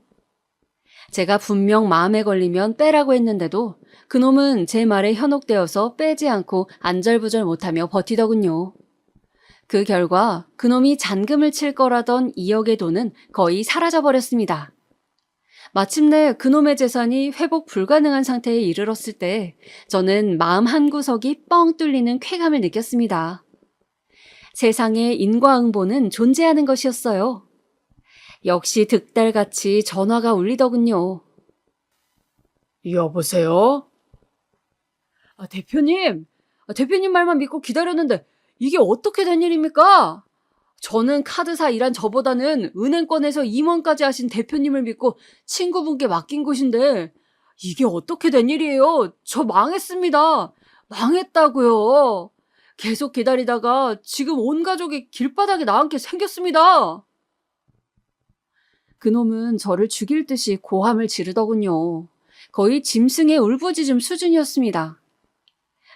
제가 분명 마음에 걸리면 빼라고 했는데도 그놈은 제 말에 현혹되어서 빼지 않고 안절부절 못하며 버티더군요. 그 결과 그놈이 잔금을 칠 거라던 2억의 돈은 거의 사라져버렸습니다. 마침내 그놈의 재산이 회복 불가능한 상태에 이르렀을 때 저는 마음 한구석이 뻥 뚫리는 쾌감을 느꼈습니다. 세상에 인과응보는 존재하는 것이었어요. 역시 득달같이 전화가 울리더군요. 여보세요? 대표님 말만 믿고 기다렸는데 이게 어떻게 된 일입니까? 저는 카드사 일한 저보다는 은행권에서 임원까지 하신 대표님을 믿고 친구분께 맡긴 곳인데 이게 어떻게 된 일이에요? 저 망했습니다. 망했다고요. 계속 기다리다가 지금 온 가족이 길바닥에 나앉게 생겼습니다. 그놈은 저를 죽일 듯이 고함을 지르더군요. 거의 짐승의 울부짖음 수준이었습니다.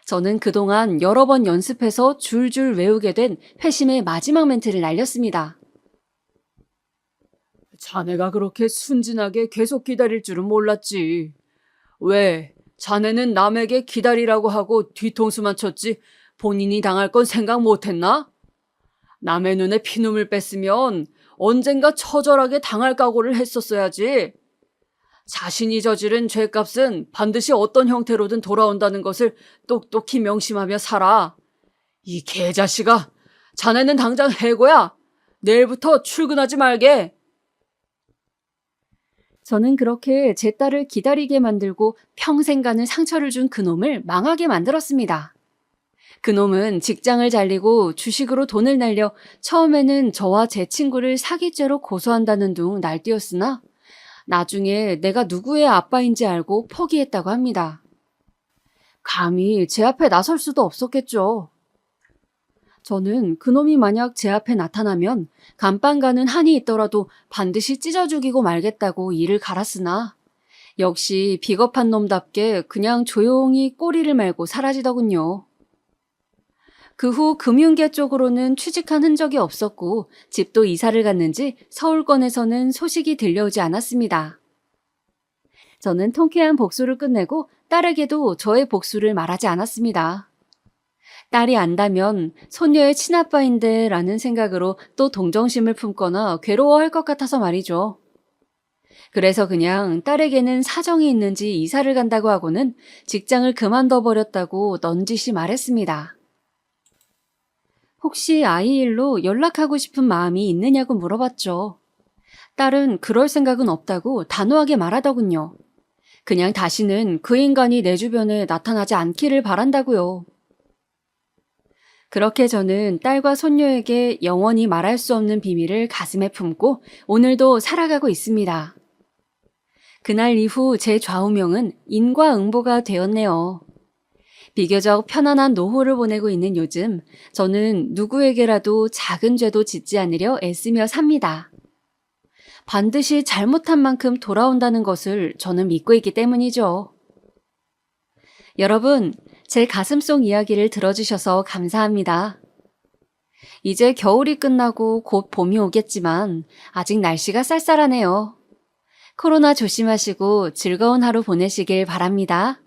저는 그동안 여러 번 연습해서 줄줄 외우게 된 회심의 마지막 멘트를 날렸습니다. 자네가 그렇게 순진하게 계속 기다릴 줄은 몰랐지. 왜? 자네는 남에게 기다리라고 하고 뒤통수만 쳤지 본인이 당할 건 생각 못했나? 남의 눈에 피눈물 뺐으면 언젠가 처절하게 당할 각오를 했었어야지. 자신이 저지른 죄값은 반드시 어떤 형태로든 돌아온다는 것을 똑똑히 명심하며 살아. 이 개자식아, 자네는 당장 해고야. 내일부터 출근하지 말게. 저는 그렇게 제 딸을 기다리게 만들고 평생 가는 상처를 준 그놈을 망하게 만들었습니다. 그놈은 직장을 잘리고 주식으로 돈을 날려 처음에는 저와 제 친구를 사기죄로 고소한다는 둥 날뛰었으나 나중에 내가 누구의 아빠인지 알고 포기했다고 합니다. 감히 제 앞에 나설 수도 없었겠죠. 저는 그놈이 만약 제 앞에 나타나면 감방 가는 한이 있더라도 반드시 찢어 죽이고 말겠다고 이를 갈았으나 역시 비겁한 놈답게 그냥 조용히 꼬리를 말고 사라지더군요. 그 후 금융계 쪽으로는 취직한 흔적이 없었고 집도 이사를 갔는지 서울권에서는 소식이 들려오지 않았습니다. 저는 통쾌한 복수를 끝내고 딸에게도 저의 복수를 말하지 않았습니다. 딸이 안다면 손녀의 친아빠인데 라는 생각으로 또 동정심을 품거나 괴로워할 것 같아서 말이죠. 그래서 그냥 딸에게는 사정이 있는지 이사를 간다고 하고는 직장을 그만둬버렸다고 넌지시 말했습니다. 혹시 아이 일로 연락하고 싶은 마음이 있느냐고 물어봤죠. 딸은 그럴 생각은 없다고 단호하게 말하더군요. 그냥 다시는 그 인간이 내 주변에 나타나지 않기를 바란다고요. 그렇게 저는 딸과 손녀에게 영원히 말할 수 없는 비밀을 가슴에 품고 오늘도 살아가고 있습니다. 그날 이후 제 좌우명은 인과응보가 되었네요. 비교적 편안한 노후를 보내고 있는 요즘 저는 누구에게라도 작은 죄도 짓지 않으려 애쓰며 삽니다. 반드시 잘못한 만큼 돌아온다는 것을 저는 믿고 있기 때문이죠. 여러분, 제 가슴속 이야기를 들어주셔서 감사합니다. 이제 겨울이 끝나고 곧 봄이 오겠지만 아직 날씨가 쌀쌀하네요. 코로나 조심하시고 즐거운 하루 보내시길 바랍니다.